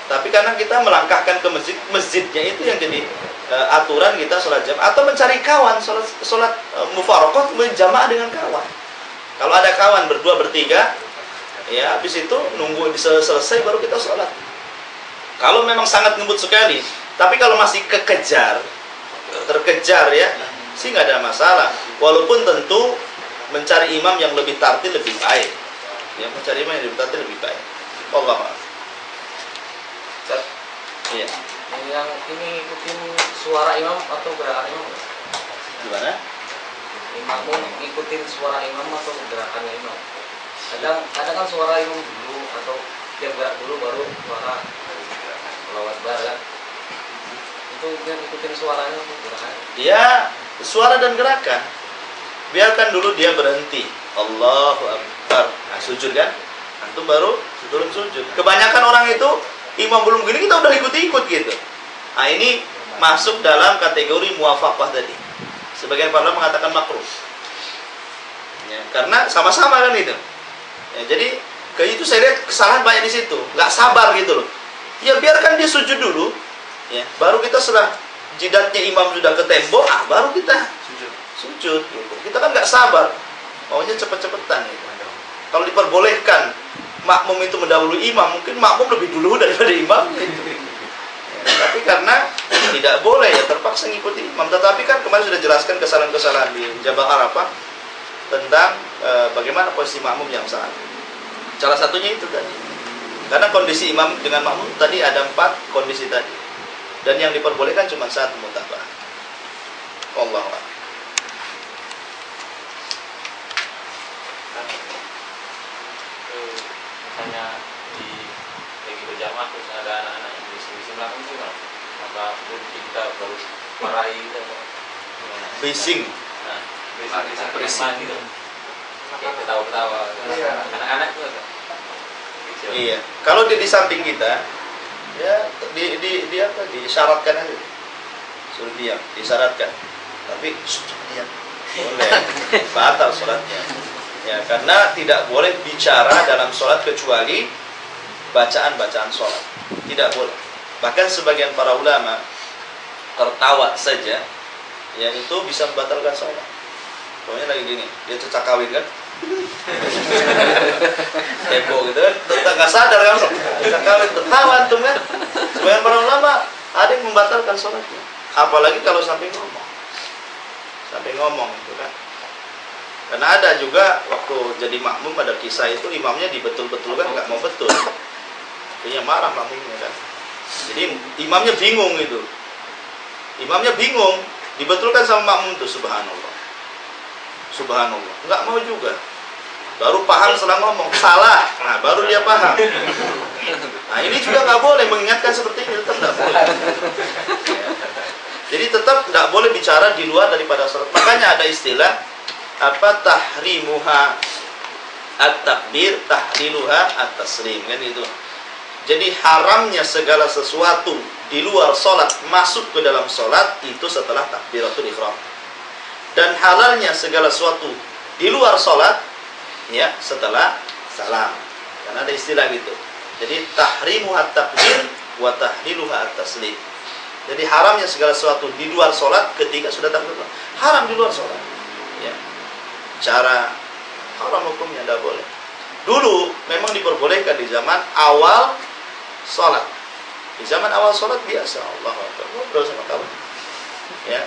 Tapi karena kita melangkahkan ke masjid, masjidnya itu yang jadi aturan kita sholat jamaah atau mencari kawan, sholat mufaraqah berjamaah dengan kawan. Kalau ada kawan berdua bertiga, ya habis itu nunggu selesai baru kita sholat. Kalau memang sangat ngebut sekali, tapi kalau masih terkejar ya, sih nggak ada masalah. Walaupun tentu mencari imam yang lebih tartil lebih baik. Ya, mencari imam yang lebih tartil lebih baik. Allah. Iya. Yang ini ikutin suara imam atau gerakan imam? Gimana? Imam ikutin suara imam atau gerakannya imam? Kadang kan suara imam dulu atau dia gerak dulu baru suara lawat bar kan? Itu dia ikutin suaranya atau gerakannya? Ya, suara dan gerakan. Biarkan dulu dia berhenti. Allahu Akbar. Nah, sujud kan? Antum baru turun sujud. Kebanyakan orang itu imam belum gini kita udah ikut-ikut gitu. Nah, ini masuk dalam kategori muwafaqah tadi. Sebagian para ulama mengatakan makruh. Ya, karena sama-sama kan itu. Ya, jadi kayak itu saya lihat kesalahan banyak di situ. Nggak sabar gitu loh. Ya biarkan dia sujud dulu. Ya, baru kita setelah jidatnya imam sudah ke tembok, baru kita sujud. Gitu. Kita kan nggak sabar. Maunya cepet-cepetan gitu. Kalau diperbolehkan makmum itu mendahului imam, mungkin makmum lebih dulu daripada imam gitu. Ya, tapi karena tidak boleh ya terpaksa ngikuti imam. Tetapi kan kemarin sudah jelaskan kesalahan-kesalahan di Jabal Arafah tentang bagaimana posisi makmum yang salah. Salah satunya itu tadi. Karena kondisi imam dengan makmum tadi ada 4 kondisi tadi. Dan yang diperbolehkan cuma 1 mutabah. Wallahu a'lam. Misalnya di lagi berjamaah terus ada anak-anak Bising. berisik gitu. Kayak ketawa-ketawa. Anak-anak tuh ada. Iya. Kalau dia di samping kita, ya di apa? Disyaratkan aja. Suruh diam, disyaratkan. Tapi jangan diam. Boleh. Batal sholatnya. Ya, karena tidak boleh bicara dalam sholat kecuali bacaan-bacaan sholat. Tidak boleh. Bahkan sebagian para ulama tertawa saja, ya itu bisa membatalkan sholat. Pokoknya lagi gini, dia cecak kawin kan, heboh gitu kan, nggak sadar kan, cecak kawin, tertawa antum kan. Sebagian para ulama ada yang membatalkan sholatnya. Apalagi kalau sampai ngomong itu kan. Karena ada juga waktu jadi makmum ada kisah itu imamnya dibetul-betulkan nggak mau betul, akhirnya marah makmumnya kan. Jadi imamnya bingung itu, dibetulkan sama makmum itu, subhanallah, nggak mau juga, baru paham setelah ngomong salah, nah baru dia paham. Nah ini juga nggak boleh mengingatkan seperti ini, tetap nggak boleh. Ya. Jadi tetap nggak boleh bicara di luar daripada sholat. Makanya ada istilah apa, tahrimuha at-takbir, tahliluha at-taslim, kan itu. Jadi haramnya segala sesuatu di luar sholat masuk ke dalam sholat itu setelah takbiratul ihram. Dan halalnya segala sesuatu di luar sholat ya setelah salam. Karena ada istilah gitu. Jadi tahrimuha at-takbir wa tahliluha at-taslim. Jadi haramnya segala sesuatu di luar sholat ketika sudah takbir. Haram di luar sholat. Ya. Cara haram hukumnya tidak boleh. Dulu memang diperbolehkan di zaman awal sholat. Di zaman awal sholat biasa, Allahu Akbar, ngobrol sama kawan. Ya.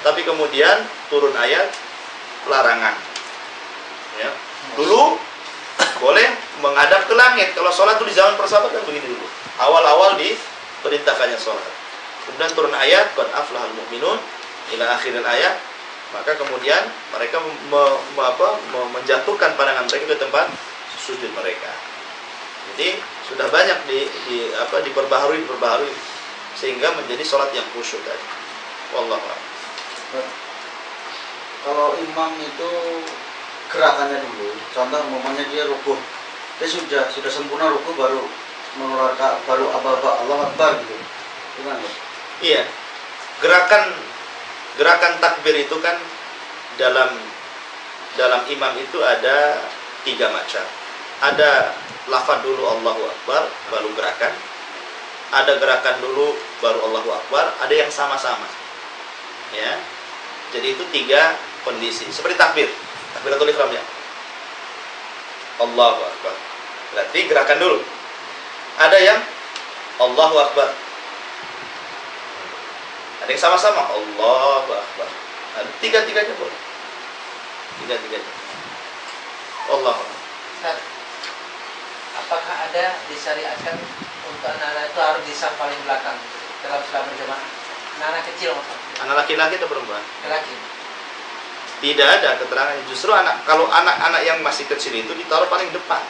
Tapi kemudian turun ayat larangan. Ya. Dulu boleh menghadap ke langit. Kalau sholat itu di zaman persahabatan begini dulu. Awal-awal diperintahkannya sholat. Kemudian turun ayat qad aflahal mu'minun ila akhiril ayat. Maka kemudian mereka menjatuhkan pandangan mereka ke tempat sujud mereka. Jadi sudah banyak diperbaharui sehingga menjadi sholat yang khusyuk tadi. Wallahu a'lam. Kalau imam itu gerakannya dulu, contoh umpamanya dia rukuh, dia sudah sempurna rukuh baru mengeluarkan baru Allah Akbar gitu. Gimana? Iya. Gerakan takbir itu kan dalam imam itu ada 3 macam. Ada lafaz dulu Allahu Akbar baru gerakan. Ada gerakan dulu baru Allahu Akbar, ada yang sama-sama. Ya. Jadi itu 3 kondisi. Seperti takbiratul ihram ya. Allahu Akbar. Berarti gerakan dulu. Ada yang Allahu Akbar. Ada yang sama-sama Allahu Akbar. Tiga-tiganya boleh. Tiga-tiganya. Allahu Akbar. Apakah ada disyariatkan untuk anak-anak itu harus di saf paling belakang dalam sholat berjamaah? Anak-anak kecil maksudnya. Anak laki-laki atau perempuan? Laki. Tidak ada keterangannya. Justru kalau anak-anak yang masih kecil itu ditaruh paling depan.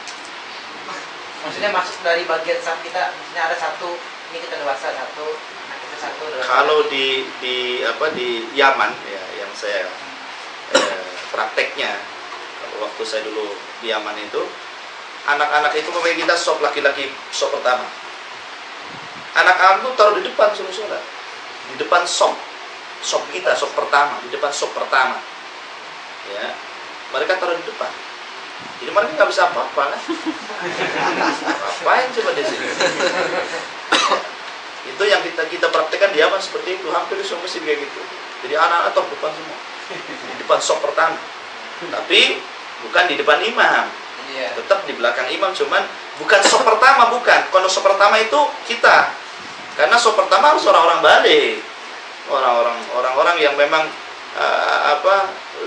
Maksudnya masuk dari bagian saf kita, misalnya ada satu, ini kita dewasa satu, anak kita satu. Kalau di Yaman ya, yang saya prakteknya, kalau waktu saya dulu di Yaman itu, anak-anak itu memang kita sop laki-laki sop pertama. Anak-anak itu taruh di depan suruh sholat, di depan sop kita sop pertama, di depan sop pertama. Ya, mereka taruh di depan. Jadi mereka nggak bisa apa-apa kan? Apain coba di sini? Itu yang kita praktekkan di Yaman seperti itu, hampir semua masjid kayak gitu. Jadi anak-anak taruh depan semua, di depan sop pertama. Tapi bukan di depan imam. Tetap di belakang imam, cuman bukan sop pertama, bukan. Kalau sop pertama itu kita, karena sop pertama harus orang-orang balik, orang-orang yang memang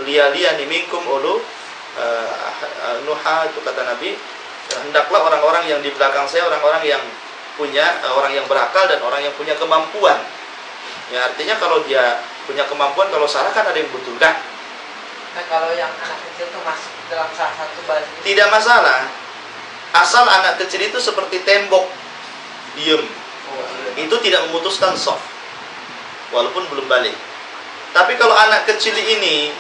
lia minkum ulu nuha, itu kata Nabi, hendaklah orang-orang yang di belakang saya orang-orang yang punya, orang yang berakal dan orang yang punya kemampuan. Ya artinya kalau dia punya kemampuan, kalau salah kan ada yang betulkan. Nah kalau yang anak kecil itu masuk dalam salah satu balik, tidak masalah, asal anak kecil itu seperti tembok, diem. Itu tidak memutuskan soft, walaupun belum balik. Tapi kalau anak kecil ini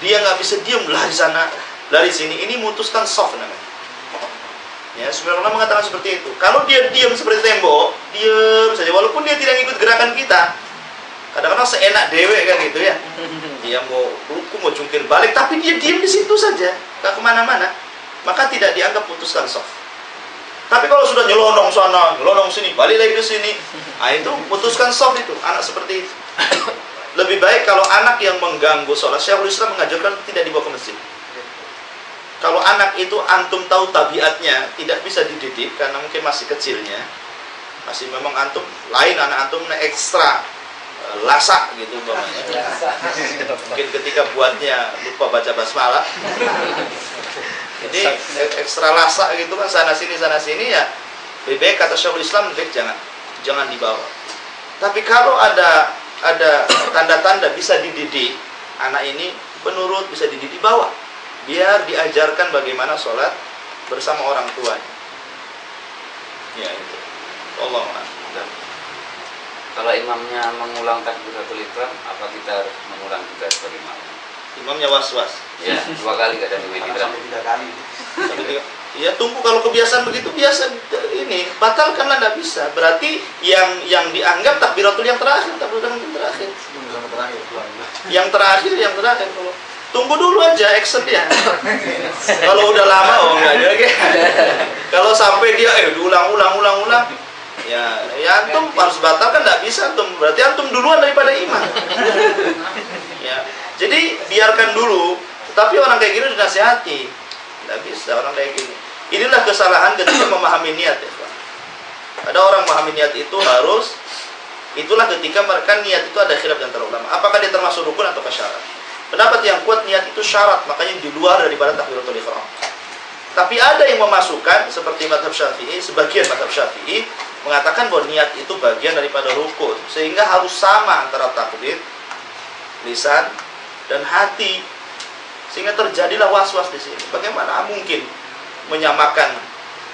dia nggak bisa diem lari sana, lari sini, ini memutuskan soft namanya. Ya, sebenarnya Allah mengatakan seperti itu. Kalau dia diam seperti tembok, diam saja, walaupun dia tidak ikut gerakan kita. Kadang-kadang seenak dewek kan gitu ya. Dia mau ruku, mau jungkir balik, tapi dia diam di situ saja, nggak kemana-mana. Maka tidak dianggap putuskan soft. Tapi kalau sudah nyelonong sana, nyelonong sini, balik lagi ke sini, nah itu putuskan soft itu, anak seperti itu. Lebih baik kalau anak yang mengganggu sholat, Syekhul Islam mengajarkan tidak dibawa ke masjid. Kalau anak itu antum tahu tabiatnya tidak bisa dididik karena mungkin masih kecilnya, masih memang antum lain, anak antum ekstra lasak gitu umpamanya. Mungkin ketika buatnya lupa baca basmalah. Jadi ekstra lasak gitu kan, sana sini ya. Lebih baik kata Syekhul Islam, lebih jangan dibawa. Tapi kalau ada tanda-tanda bisa dididik, anak ini penurut, bisa dididik, bawa, biar diajarkan bagaimana sholat bersama orang tuanya. Ya itu. Allah. Kalau imamnya mengulang takbiratul ihram, apa kita harus mengulang juga sebagai imam? Imamnya was-was. Ya, 2 kali kadang di Sampai 3 kali. Ya tunggu, kalau kebiasaan begitu biasa ini batalkanlah, nggak bisa. Berarti yang dianggap takbiratul yang terakhir, takbiratul yang terakhir. Yang terakhir. Kalau tunggu dulu aja action dia. Kalau udah lama enggak ada. Kalau sampai dia diulang. Ya antum harus batalkan, nggak bisa antum. Berarti antum duluan daripada imam. Ya. Jadi biarkan dulu. Tapi orang kayak gini dinasihati. Nggak bisa orang kayak gini. Inilah kesalahan ketika memahami niat ya, Pak. Ada orang memahami niat itu harus, itulah ketika mereka niat itu ada khilaf antara ulama. Apakah dia termasuk rukun atau syarat? Pendapat yang kuat niat itu syarat, makanya di luar daripada takbiratul ihram. Tapi ada yang memasukkan seperti mazhab Syafi'i, sebagian mazhab Syafi'i mengatakan bahwa niat itu bagian daripada rukun, sehingga harus sama antara takbir, lisan dan hati. Sehingga terjadilah was-was di sini. Bagaimana mungkin menyamakan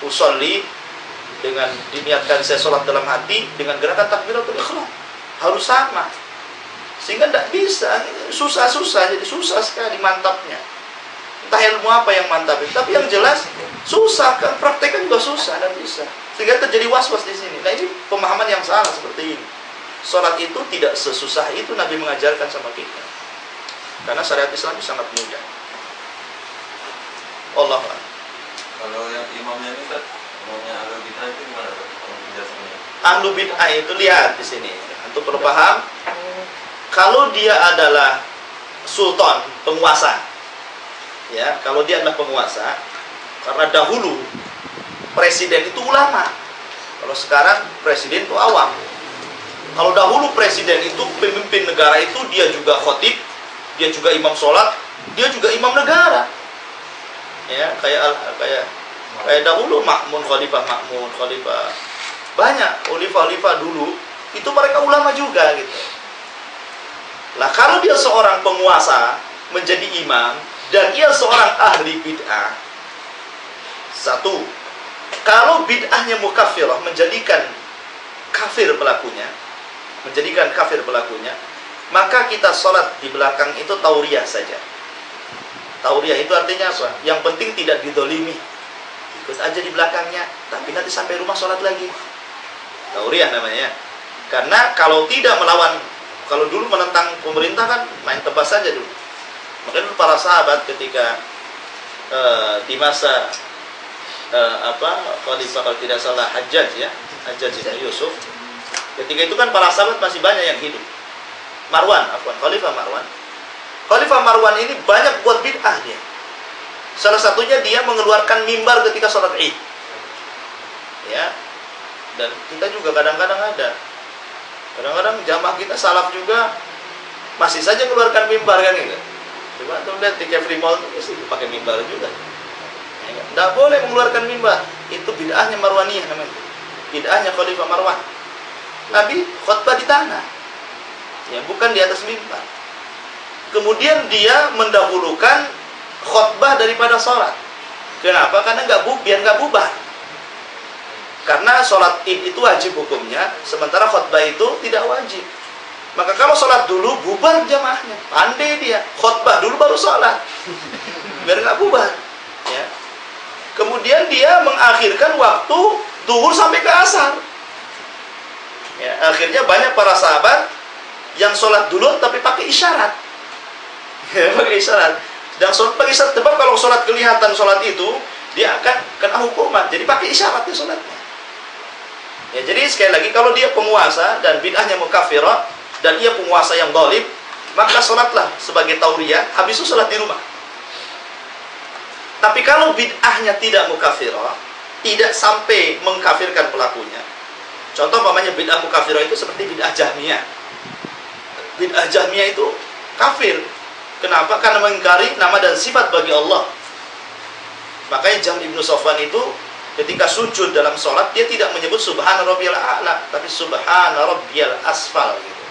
usolli dengan diniatkan saya sholat dalam hati dengan gerakan takbiratul ihram? Harus sama. Sehingga tidak bisa, susah-susah, jadi susah sekali mantapnya. Entah ilmu apa yang mantap, tapi yang jelas susah kan, prakteknya juga susah dan bisa. Sehingga terjadi was-was di sini. Nah ini pemahaman yang salah seperti ini. Sholat itu tidak sesusah itu Nabi mengajarkan sama kita. Karena syariat Islam sangat mudah. Allah. Kalau yang imamnya ini Ustaz, imamnya Ahlul Bid'ah itu gimana Ustaz? Penjelasannya. Ahlul Bid'ah itu lihat di sini. Untuk perlu paham, kalau dia adalah sultan, penguasa. Ya, kalau dia adalah penguasa, karena dahulu presiden itu ulama. Kalau sekarang presiden itu awam. Kalau dahulu presiden itu pemimpin negara itu dia juga khotib, dia juga imam sholat, dia juga imam negara. Ya, kayak dahulu Ma'mun, khalifah banyak khalifah dulu itu mereka ulama juga gitu. Lah kalau dia seorang penguasa menjadi imam dan ia seorang ahli bid'ah, satu, kalau bid'ahnya mukaffirah menjadikan kafir pelakunya, maka kita sholat di belakang itu tauriyah saja. Tauriyah itu artinya apa? Yang penting tidak didolimi, ikut aja di belakangnya, tapi nanti sampai rumah sholat lagi. Tauriyah namanya. Karena kalau tidak melawan, kalau dulu menentang pemerintah kan main tebas saja dulu. Makanya dulu para sahabat ketika di masa khalifah kalau tidak salah Hajjaj bin Yusuf, ketika itu kan para sahabat masih banyak yang hidup. Khalifah Marwan ini banyak buat bid'ah dia. Salah satunya dia mengeluarkan mimbar ketika sholat Id. Ya. Dan kita juga kadang-kadang ada. Kadang-kadang jamaah kita salaf juga masih saja mengeluarkan mimbar kan gitu. Coba tuh lihat di Kefri Mall itu mesti pakai mimbar juga. Tidak boleh mengeluarkan mimbar. Itu bid'ahnya Marwaniyah namanya. Bid'ahnya Khalifah Marwan. Nabi khutbah di tanah. Ya, bukan di atas mimbar. Kemudian dia mendahulukan khutbah daripada sholat. Kenapa? Karena biar nggak bubar. Karena sholat id itu wajib hukumnya, sementara khutbah itu tidak wajib. Maka kalau sholat dulu, bubar jamaahnya. Pandai dia, khutbah dulu baru sholat. Biar nggak bubar. Ya. Kemudian dia mengakhirkan waktu zuhur sampai ke asar. Ya, akhirnya banyak para sahabat yang sholat dulu tapi pakai isyarat. Ya, pakai isyarat. Dan sholat pakai isyarat, sebab kalau sholat kelihatan sholat itu, dia akan kena hukuman. Jadi pakai isyaratnya sholatnya. Ya, jadi sekali lagi, kalau dia penguasa dan bid'ahnya mukafirah, dan ia penguasa yang zalim, maka sholatlah sebagai tauriyah, habis itu sholat di rumah. Tapi kalau bid'ahnya tidak mukafirah, tidak sampai mengkafirkan pelakunya. Contoh umpamanya bid'ah mukafirah itu seperti bid'ah Jahmiyah. Bid'ah Jahmiyah itu kafir. Kenapa? Karena mengingkari nama dan sifat bagi Allah. Makanya Jahm ibnu Safwan itu ketika sujud dalam sholat, dia tidak menyebut subhana rabbiyal a'la, tapi subhana rabbiyal asfal gitu.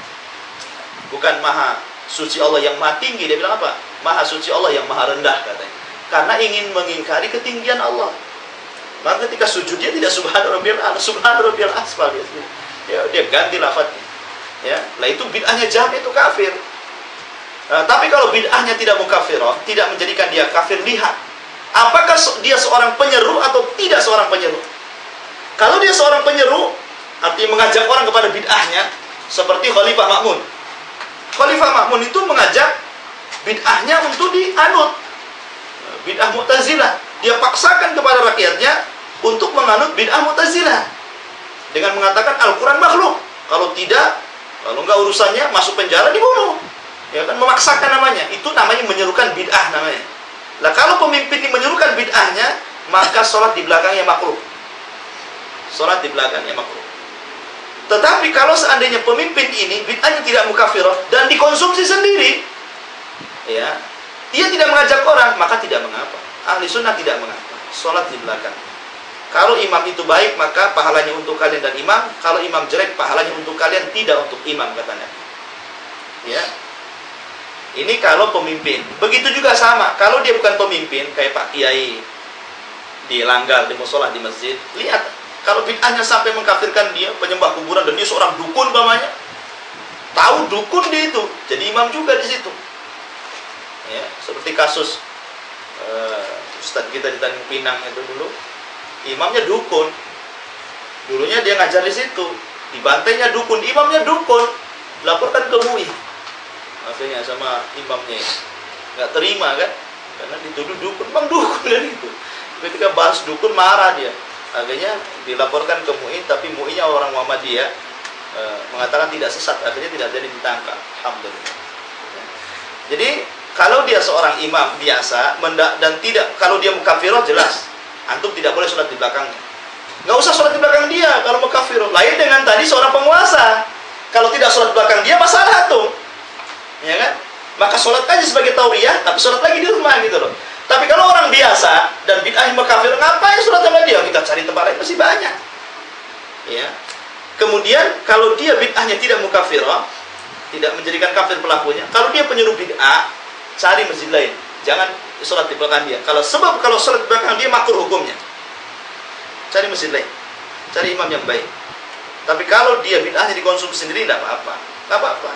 Bukan maha suci Allah yang maha tinggi, dia bilang apa? Maha suci Allah yang maha rendah katanya. Karena ingin mengingkari ketinggian Allah. Maka ketika sujud dia tidak subhana rabbiyal a'la, subhana rabbiyal asfal gitu. Ya, dia ganti lafadznya. Ya, lah itu bid'ahnya Jahm itu kafir. Nah, tapi kalau bid'ahnya tidak mukafirah, tidak menjadikan dia kafir, lihat apakah dia seorang penyeru atau tidak seorang penyeru. Kalau dia seorang penyeru, artinya mengajak orang kepada bid'ahnya, seperti Khalifah Ma'mun. Khalifah Ma'mun itu mengajak bid'ahnya untuk dianut. Bid'ah Mu'tazilah. Dia paksakan kepada rakyatnya untuk menganut bid'ah Mu'tazilah. Dengan mengatakan Al-Quran makhluk. Kalau tidak, kalau enggak urusannya, masuk penjara, dibunuh. Ya kan, memaksakan namanya. Itu namanya menyerukan bid'ah namanya. Lah kalau pemimpin ini menyerukan bid'ahnya, maka sholat di belakangnya makruh. Sholat di belakangnya makruh. Tetapi kalau seandainya pemimpin ini bid'ahnya tidak mukafirah dan dikonsumsi sendiri, ya, dia tidak mengajak orang, maka tidak mengapa. Ahli sunnah tidak mengapa. Sholat di belakang. Kalau imam itu baik, maka pahalanya untuk kalian dan imam. Kalau imam jelek, pahalanya untuk kalian, tidak untuk imam, katanya. Ya. Ini kalau pemimpin. Begitu juga sama. Kalau dia bukan pemimpin, kayak Pak Kiai di langgar, di musola, di masjid, lihat. Kalau bid'ahnya sampai mengkafirkan dia, penyembah kuburan, dan dia seorang dukun umpamanya. Tahu dukun dia itu, jadi imam juga di situ. Ya, seperti kasus Ustadz kita di Tanjung Pinang itu dulu, imamnya dukun. Dulunya dia ngajar di situ, dibantainya dukun, imamnya dukun, laporkan ke MUI. Akhirnya sama imamnya nggak terima kan, karena dituduh dukun, bang dukun kan itu. Ketika bahas dukun marah dia, akhirnya dilaporkan ke MUI, tapi MUI-nya orang Muhammadiyah, mengatakan tidak sesat, akhirnya tidak jadi ditangkap. Alhamdulillah. Jadi kalau dia seorang imam biasa dan tidak, kalau dia mukafirah jelas, antum tidak boleh sholat di belakangnya. Nggak usah sholat di belakang dia kalau mukafirah. Lain dengan tadi seorang penguasa, kalau tidak sholat di belakang dia masalah tuh. Ya kan? Maka sholat aja sebagai tauriyah, tapi sholat lagi di rumah gitu loh. Tapi kalau orang biasa dan bid'ah mukafir, ngapain sholat sama dia? Kita cari tempat lain masih banyak. Ya. Kemudian kalau dia bid'ahnya tidak mukafirah, tidak menjadikan kafir pelakunya, kalau dia penyuruh bid'ah, cari masjid lain. Jangan sholat di belakang dia. Kalau sholat di belakang dia makruh hukumnya. Cari masjid lain. Cari imam yang baik. Tapi kalau dia bid'ahnya dikonsumsi sendiri, tidak apa-apa. Tidak apa-apa.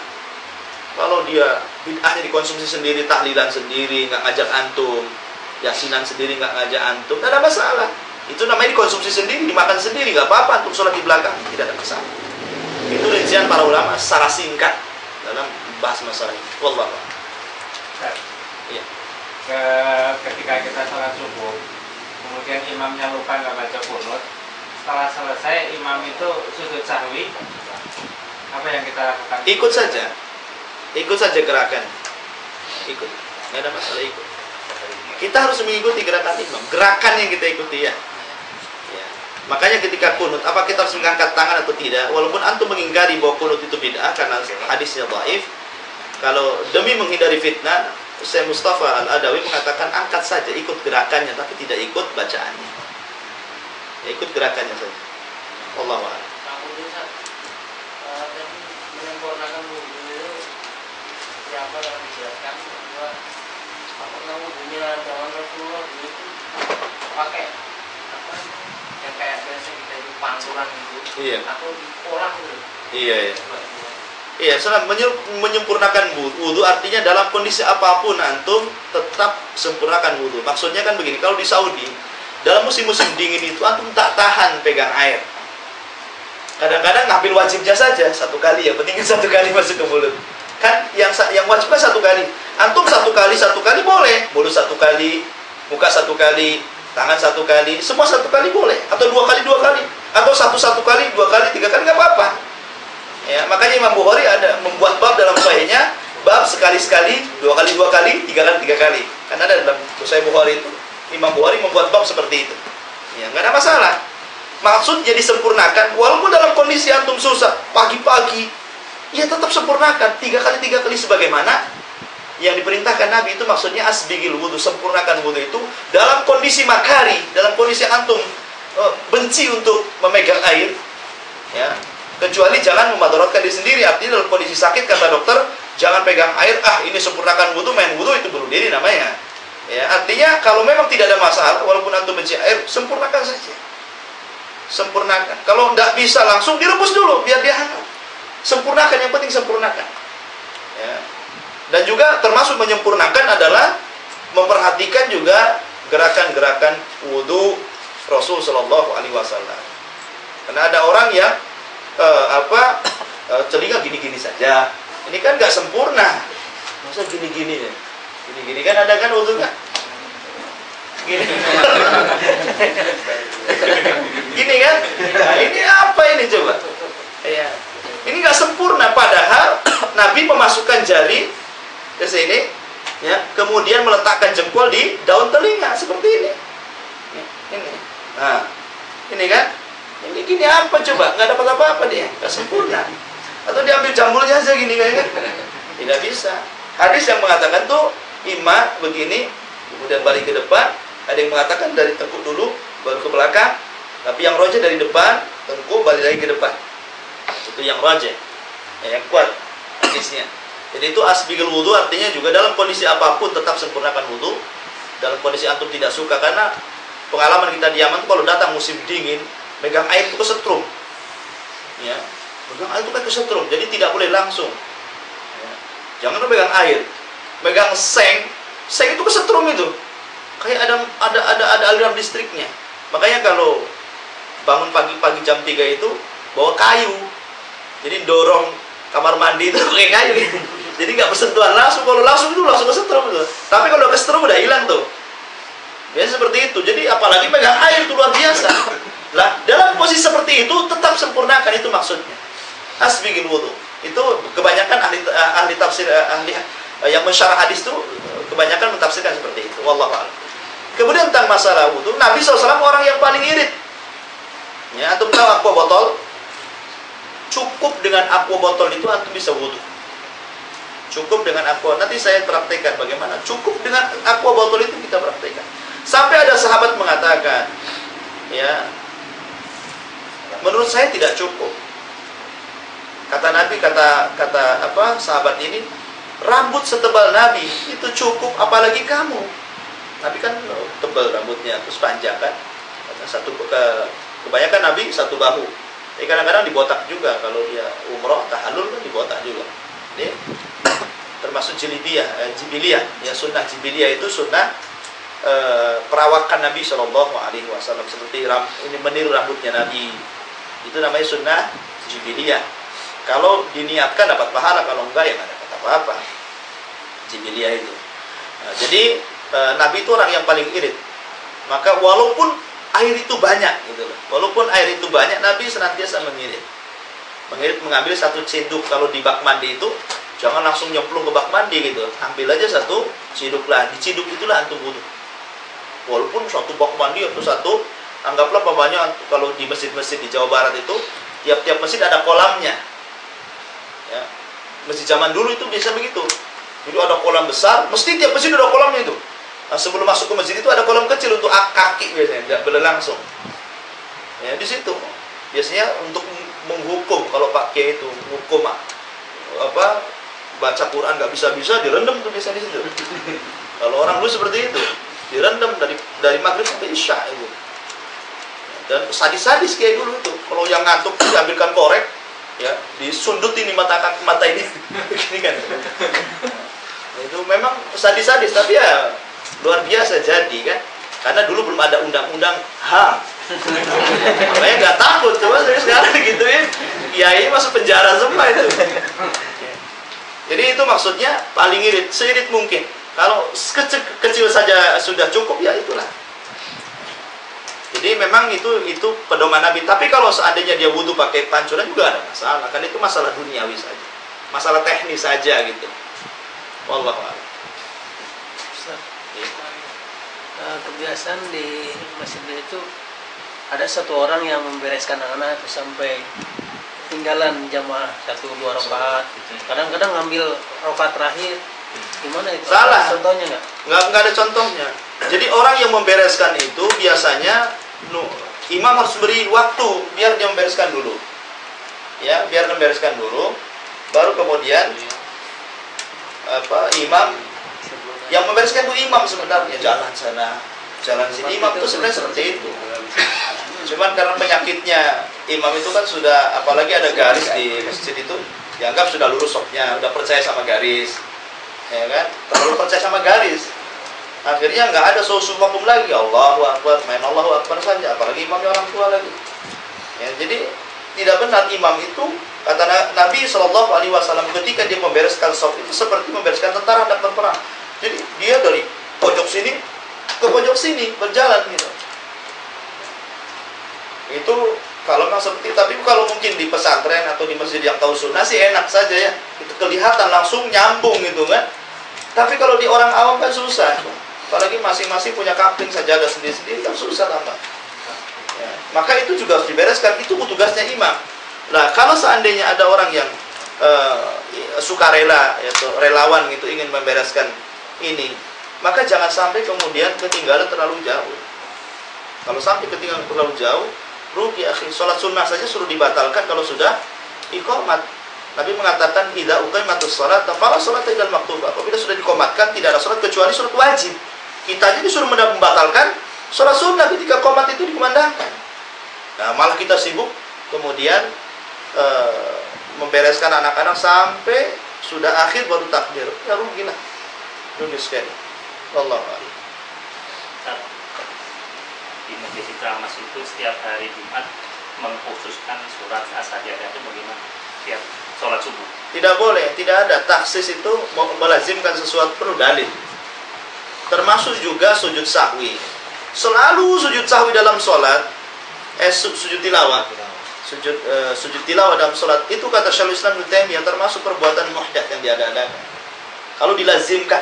Kalau dia bid'ahnya dikonsumsi sendiri, tahlilan sendiri, nggak ngajak antum, yasinan sendiri, nggak ngajak antum, tidak ada masalah. Itu namanya dikonsumsi sendiri, dimakan sendiri, nggak apa-apa untuk sholat di belakang, tidak ada masalah. Itu rincian para ulama secara singkat dalam bahas masalah ini. Wallahu a'lam. Iya. Ketika kita sholat subuh, kemudian imamnya lupa nggak baca qunut, setelah selesai imam itu sujud sahwi, apa yang kita lakukan? Ikut saja. Ikut saja gerakan. Ikut. Nggak ada masalah, ikut. Kita harus mengikuti gerakan imam. Gerakan yang kita ikuti ya. Ya. Makanya ketika kunut, apa kita harus mengangkat tangan atau tidak? Walaupun antum mengingkari bahwa kunut itu bid'ah karena hadisnya dhaif. Kalau demi menghindari fitnah, Syekh Mustafa Al-Adawi mengatakan angkat saja, ikut gerakannya, tapi tidak ikut bacaannya. Ya, ikut gerakannya saja. Wallahu a'lam. Menyempurnakan wudhu itu siapa dalam dijelaskan bahwa apakah wudhunya zaman Rasulullah dulu itu pakai apa yang kayak biasa kita itu pantulan gitu, Iya. atau dipolah gitu. Iya, iya. Iya, menyempurnakan wudu artinya dalam kondisi apapun antum tetap sempurnakan wudu. Maksudnya kan begini, kalau di Saudi dalam musim-musim dingin itu antum tak tahan pegang air. Kadang-kadang ngambil wajibnya saja satu kali, ya penting satu kali masuk ke mulut. Kan yang wajib kan satu kali. Antum satu kali boleh. Mulut satu kali, muka satu kali, tangan satu kali, semua satu kali boleh. Atau dua kali, atau satu kali, 2 kali, 3 kali, nggak apa-apa. Ya, makanya Imam Bukhari ada membuat bab dalam sahihnya, bab sekali-sekali, 2 kali, 2 kali, 3 kali, 3 kali. Karena ada dalam Sahih Bukhari itu, Imam Bukhari membuat bab seperti itu. Ya, nggak ada masalah. Maksudnya disempurnakan, walaupun dalam kondisi antum susah, pagi-pagi, ya tetap sempurnakan 3 kali, 3 kali sebagaimana yang diperintahkan Nabi. Itu maksudnya asbigil wudu, sempurnakan wudu itu dalam kondisi makari, dalam kondisi antum benci untuk memegang air, ya. Kecuali jangan memadaratkan diri sendiri. Artinya dalam kondisi sakit kata dokter, jangan pegang air, ini sempurnakan wudu, main wudu itu bunuh diri namanya. Ya, artinya kalau memang tidak ada masalah, walaupun antum benci air, sempurnakan saja. Sempurnakan. Kalau tidak bisa langsung direbus dulu biar dia hangat. Sempurnakan, yang penting sempurnakan. Ya. Dan juga termasuk menyempurnakan adalah memperhatikan juga gerakan-gerakan wudu Rasul Shallallahu Alaihi Wasallam. Karena ada orang yang telinga gini-gini saja. Ini kan nggak sempurna. Masa gini-gini ya? Gini-gini kan ada kan wudu kan? Gini. Gini kan? Nah, ini apa ini coba? Ya. Ini nggak sempurna. Padahal Nabi memasukkan jari ke sini, ya, kemudian meletakkan jempol di daun telinga seperti ini. Ini. Nah, ini kan? Ini gini apa coba? Nggak dapat apa-apa dia, nggak sempurna. Atau diambil jambulnya aja gini kan? Tidak bisa. Hadis yang mengatakan tuh ima begini, kemudian balik ke depan. Ada yang mengatakan dari tengkuk dulu, baru ke belakang. Tapi yang roja dari depan, tengkuk balik lagi ke depan. Itu yang roja, yang kuat hadisnya. Jadi itu asbigul wudu artinya juga dalam kondisi apapun tetap sempurnakan wudu. Dalam kondisi antum tidak suka, karena pengalaman kita di Yaman tuh kalau datang musim dingin, megang air itu kesetrum, ya, megang air itu kan kesetrum, jadi tidak boleh langsung, ya. Jangan megang air, megang seng itu kesetrum itu, kayak ada aliran listriknya. Makanya kalau bangun pagi-pagi jam 3 itu bawa kayu, jadi dorong kamar mandi itu pakai kayu, jadi nggak bersentuhan langsung. Kalau langsung itu langsung kesetrum itu, tapi kalau kesetrum udah hilang tuh. Biasa seperti itu. Jadi apalagi megang air itu luar biasa. Lah, dalam posisi seperti itu tetap sempurnakan, itu maksudnya. Asbigil wudu. Itu kebanyakan ahli tafsir, ahli yang mensyarah hadis itu kebanyakan mentafsirkan seperti itu. Wallahu a'lam. Kemudian tentang masalah wudu, Nabi SAW orang yang paling irit. Ya, antum tahu aqua botol? Cukup dengan aqua botol itu antum bisa wudu. Cukup dengan aqua. Nanti saya praktekkan bagaimana. Cukup dengan aqua botol itu kita praktekkan. Sampai ada sahabat mengatakan, ya, menurut saya tidak cukup. Kata Nabi, kata sahabat ini, rambut setebal Nabi itu cukup, apalagi kamu. Nabi kan tebal rambutnya, terus panjang kan. Kebanyakan Nabi satu bahu. Tapi kadang-kadang dibotak juga, kalau dia umroh, tahallul kan dibotak juga. Ini termasuk jibiliyah, ya, sunnah jibiliyah itu sunnah perawakan Nabi Shallallahu Alaihi Wasallam, seperti ini meniru rambutnya Nabi, itu namanya sunnah jibiliyah. Kalau diniatkan dapat pahala, kalau enggak ya nggak dapat apa-apa. Jibiliyah itu. Nah, jadi Nabi itu orang yang paling irit. Maka walaupun air itu banyak, gitu loh. Walaupun air itu banyak, Nabi senantiasa mengirit. Mengambil satu cinduk. Kalau di bak mandi itu jangan langsung nyemplung ke bak mandi gitu. Ambil aja satu ciduk lah. Di ciduk itulah antum wudu. Walaupun satu bak mandi atau satu, anggaplah pamannya kalau di masjid-masjid di Jawa Barat itu tiap-tiap masjid ada kolamnya. Ya. Masjid zaman dulu itu biasa begitu. Jadi ada kolam besar, mesti tiap masjid ada kolamnya itu. Nah, sebelum masuk ke masjid itu ada kolam kecil untuk kaki biasanya, tidak boleh langsung. Ya, di situ biasanya untuk menghukum, kalau Pak Kiai itu hukum baca Quran nggak bisa-bisa direndam tuh biasa di situ. Kalau orang dulu seperti itu, direndam dari maghrib sampai isya itu. Dan sadis-sadis kayak dulu itu. Kalau yang ngantuk diambilkan korek, ya disundut ini mata ini begini kan. Itu memang sadis-sadis, tapi ya luar biasa jadi kan, karena dulu belum ada undang-undang HAM. Makanya nggak takut, coba sekarang gituin, kiai masuk penjara semua itu. Jadi itu maksudnya paling irit, seirit mungkin. Kalau kecil saja sudah cukup, ya itulah. Jadi memang itu pedoman Nabi. Tapi kalau seandainya dia wudhu pakai pancuran juga ada masalah. Kan itu masalah duniawi saja, masalah teknis saja gitu. Wallahu a'lam. Kebiasaan di masjid itu ada satu orang yang membereskan anak-anak sampai tinggalan jamaah 1-2 rakaat. Kadang-kadang ngambil rakaat terakhir. Gimana itu? Salah. Ada contohnya Nggak ada contohnya. Jadi orang yang membereskan itu biasanya imam harus beri waktu biar dia membereskan dulu. Ya, biar membereskan dulu, baru kemudian imam yang membereskan itu imam sebenarnya, jalan sana, jalan sini. Imam itu sebenarnya seperti itu. Cuman karena penyakitnya imam itu kan sudah, apalagi ada garis di masjid itu, dianggap sudah lurus sopnya, udah percaya sama garis, ya kan? Terlalu percaya sama garis, akhirnya nggak ada solusi vakum lagi. Allahu Akbar, main Allahu Akbar saja, apalagi imamnya orang tua lagi. Ya, jadi tidak benar imam itu, kata Nabi SAW, ketika dia membereskan sop itu seperti membereskan tentara hendak berperang. Jadi dia dari pojok sini ke pojok sini berjalan gitu. Itu kalau memang seperti, tapi kalau mungkin di pesantren atau di masjid yang tahu sunnah sih enak saja ya. Itu kelihatan langsung nyambung gitu kan. Tapi kalau di orang awam kan susah. Apalagi masing-masing punya kapling saja ada sendiri-sendiri kan susah tambah. Ya. Maka itu juga harus dibereskan, itu tugasnya imam. Nah, kalau seandainya ada orang yang sukarela, yaitu relawan gitu, ingin membereskan ini, maka jangan sampai kemudian ketinggalan terlalu jauh. Kalau sampai ketinggalan terlalu jauh, rugi akhi. Sholat sunnah saja suruh dibatalkan kalau sudah iqamat. Nabi mengatakan idza uqimatus shalat fala sholata illal maktubah. Apabila sudah dikomatkan tidak ada sholat kecuali sholat wajib. Kita aja disuruh membatalkan sholat sunnah ketika qomat itu dikumandangkan. Nah, malah kita sibuk kemudian membereskan anak-anak sampai sudah akhir baru takbir. Ya rugilah. Rugi sekali. Wallahu a'lam. Di Masjid Tramas itu setiap hari Jumat mengkhususkan surat As-Sajdah itu bagaimana? Setiap sholat subuh. Tidak boleh, tidak ada. Taksis itu melazimkan sesuatu perlu dalil. Termasuk juga sujud sahwi. Selalu sujud sahwi dalam sholat, sujud tilawah. Sujud tilawah dalam sholat itu kata Syekhul Islam Ibnu Taimiyah termasuk perbuatan muhdath yang diada-adakan. Kalau dilazimkan,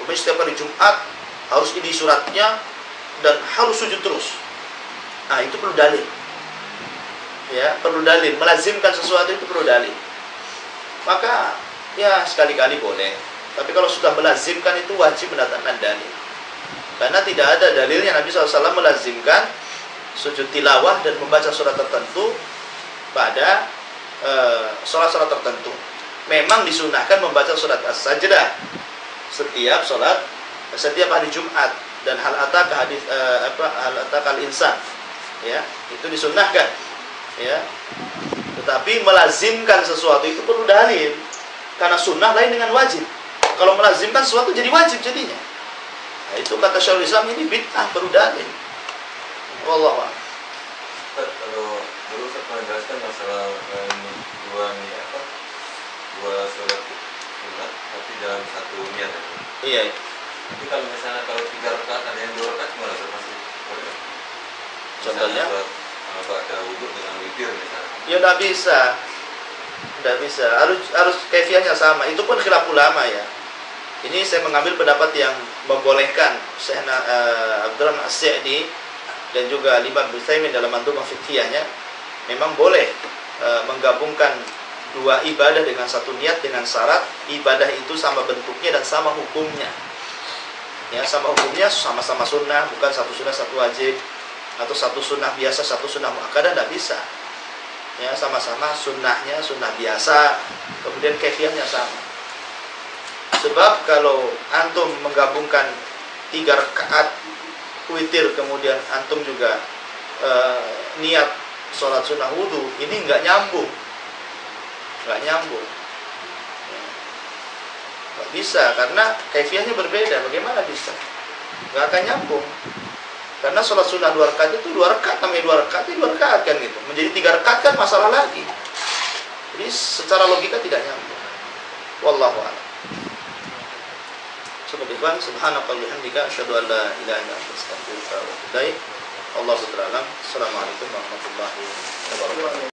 kemudian setiap hari Jumat harus ini suratnya dan harus sujud terus. Nah, itu perlu dalil. Ya, perlu dalil. Melazimkan sesuatu itu perlu dalil. Maka ya sekali-kali boleh. Tapi kalau sudah melazimkan itu wajib mendatangkan dalil. Karena tidak ada dalilnya Nabi SAW melazimkan sujud tilawah dan membaca surat tertentu pada sholat-sholat tertentu. Memang disunahkan membaca surat As-Sajdah setiap hari Jumat, dan hal ataka hadis hal ataka al-insan, ya, itu disunnahkan, ya. Tetapi melazimkan sesuatu itu perlu dalil, karena sunnah lain dengan wajib. Kalau melazimkan sesuatu jadi wajib jadinya. Nah, itu kata Syekhul Islam ini bid'ah, perlu dalil. Wallahu a'lam. Kalau dulu saya pernah jelaskan masalah dua surat sunat tapi dalam satu niat. Iya. Tapi kalau misalnya kalau 3 rakaat ada yang 2 rakaat gimana masih boleh? Contohnya baca wudhu dengan witir misalnya. Ya tidak bisa. Tidak bisa. Harus kaifiahnya sama. Itu pun khilaf ulama ya. Ini saya mengambil pendapat yang membolehkan Syekh Abdurrahman As-Sa'di dan juga Imam Ibnu Utsaimin dalam Mandhumah Fiqhiyahnya memang boleh menggabungkan dua ibadah dengan satu niat dengan syarat ibadah itu sama bentuknya dan sama hukumnya. Ya, sama hukumnya, sama-sama sunnah, bukan satu sunnah satu wajib, atau satu sunnah biasa satu sunnah muakkadah, tidak bisa. Ya, sama-sama sunnahnya sunnah biasa, kemudian kaifiahnya sama. Sebab kalau antum menggabungkan 3 rakaat witir, kemudian antum juga niat sholat sunnah wudhu, ini nggak nyambung. nggak nyambung. Nggak bisa, karena kaifiahnya berbeda. Bagaimana bisa? Nggak akan nyambung. Karena sholat sunnah 2 rakaat itu 2 rakaat, namanya 2 rakaat, 2 rakaat kan gitu. Menjadi 3 rakaat kan masalah lagi. Jadi secara logika tidak nyambung. Wallahu a'lam. Subhanallah, subhanakallahumma wa bihamdika asyhadu an la ilaha illa anta astaghfiruka wa atubu ilaik. Allahu ta'ala. Assalamualaikum warahmatullahi wabarakatuh.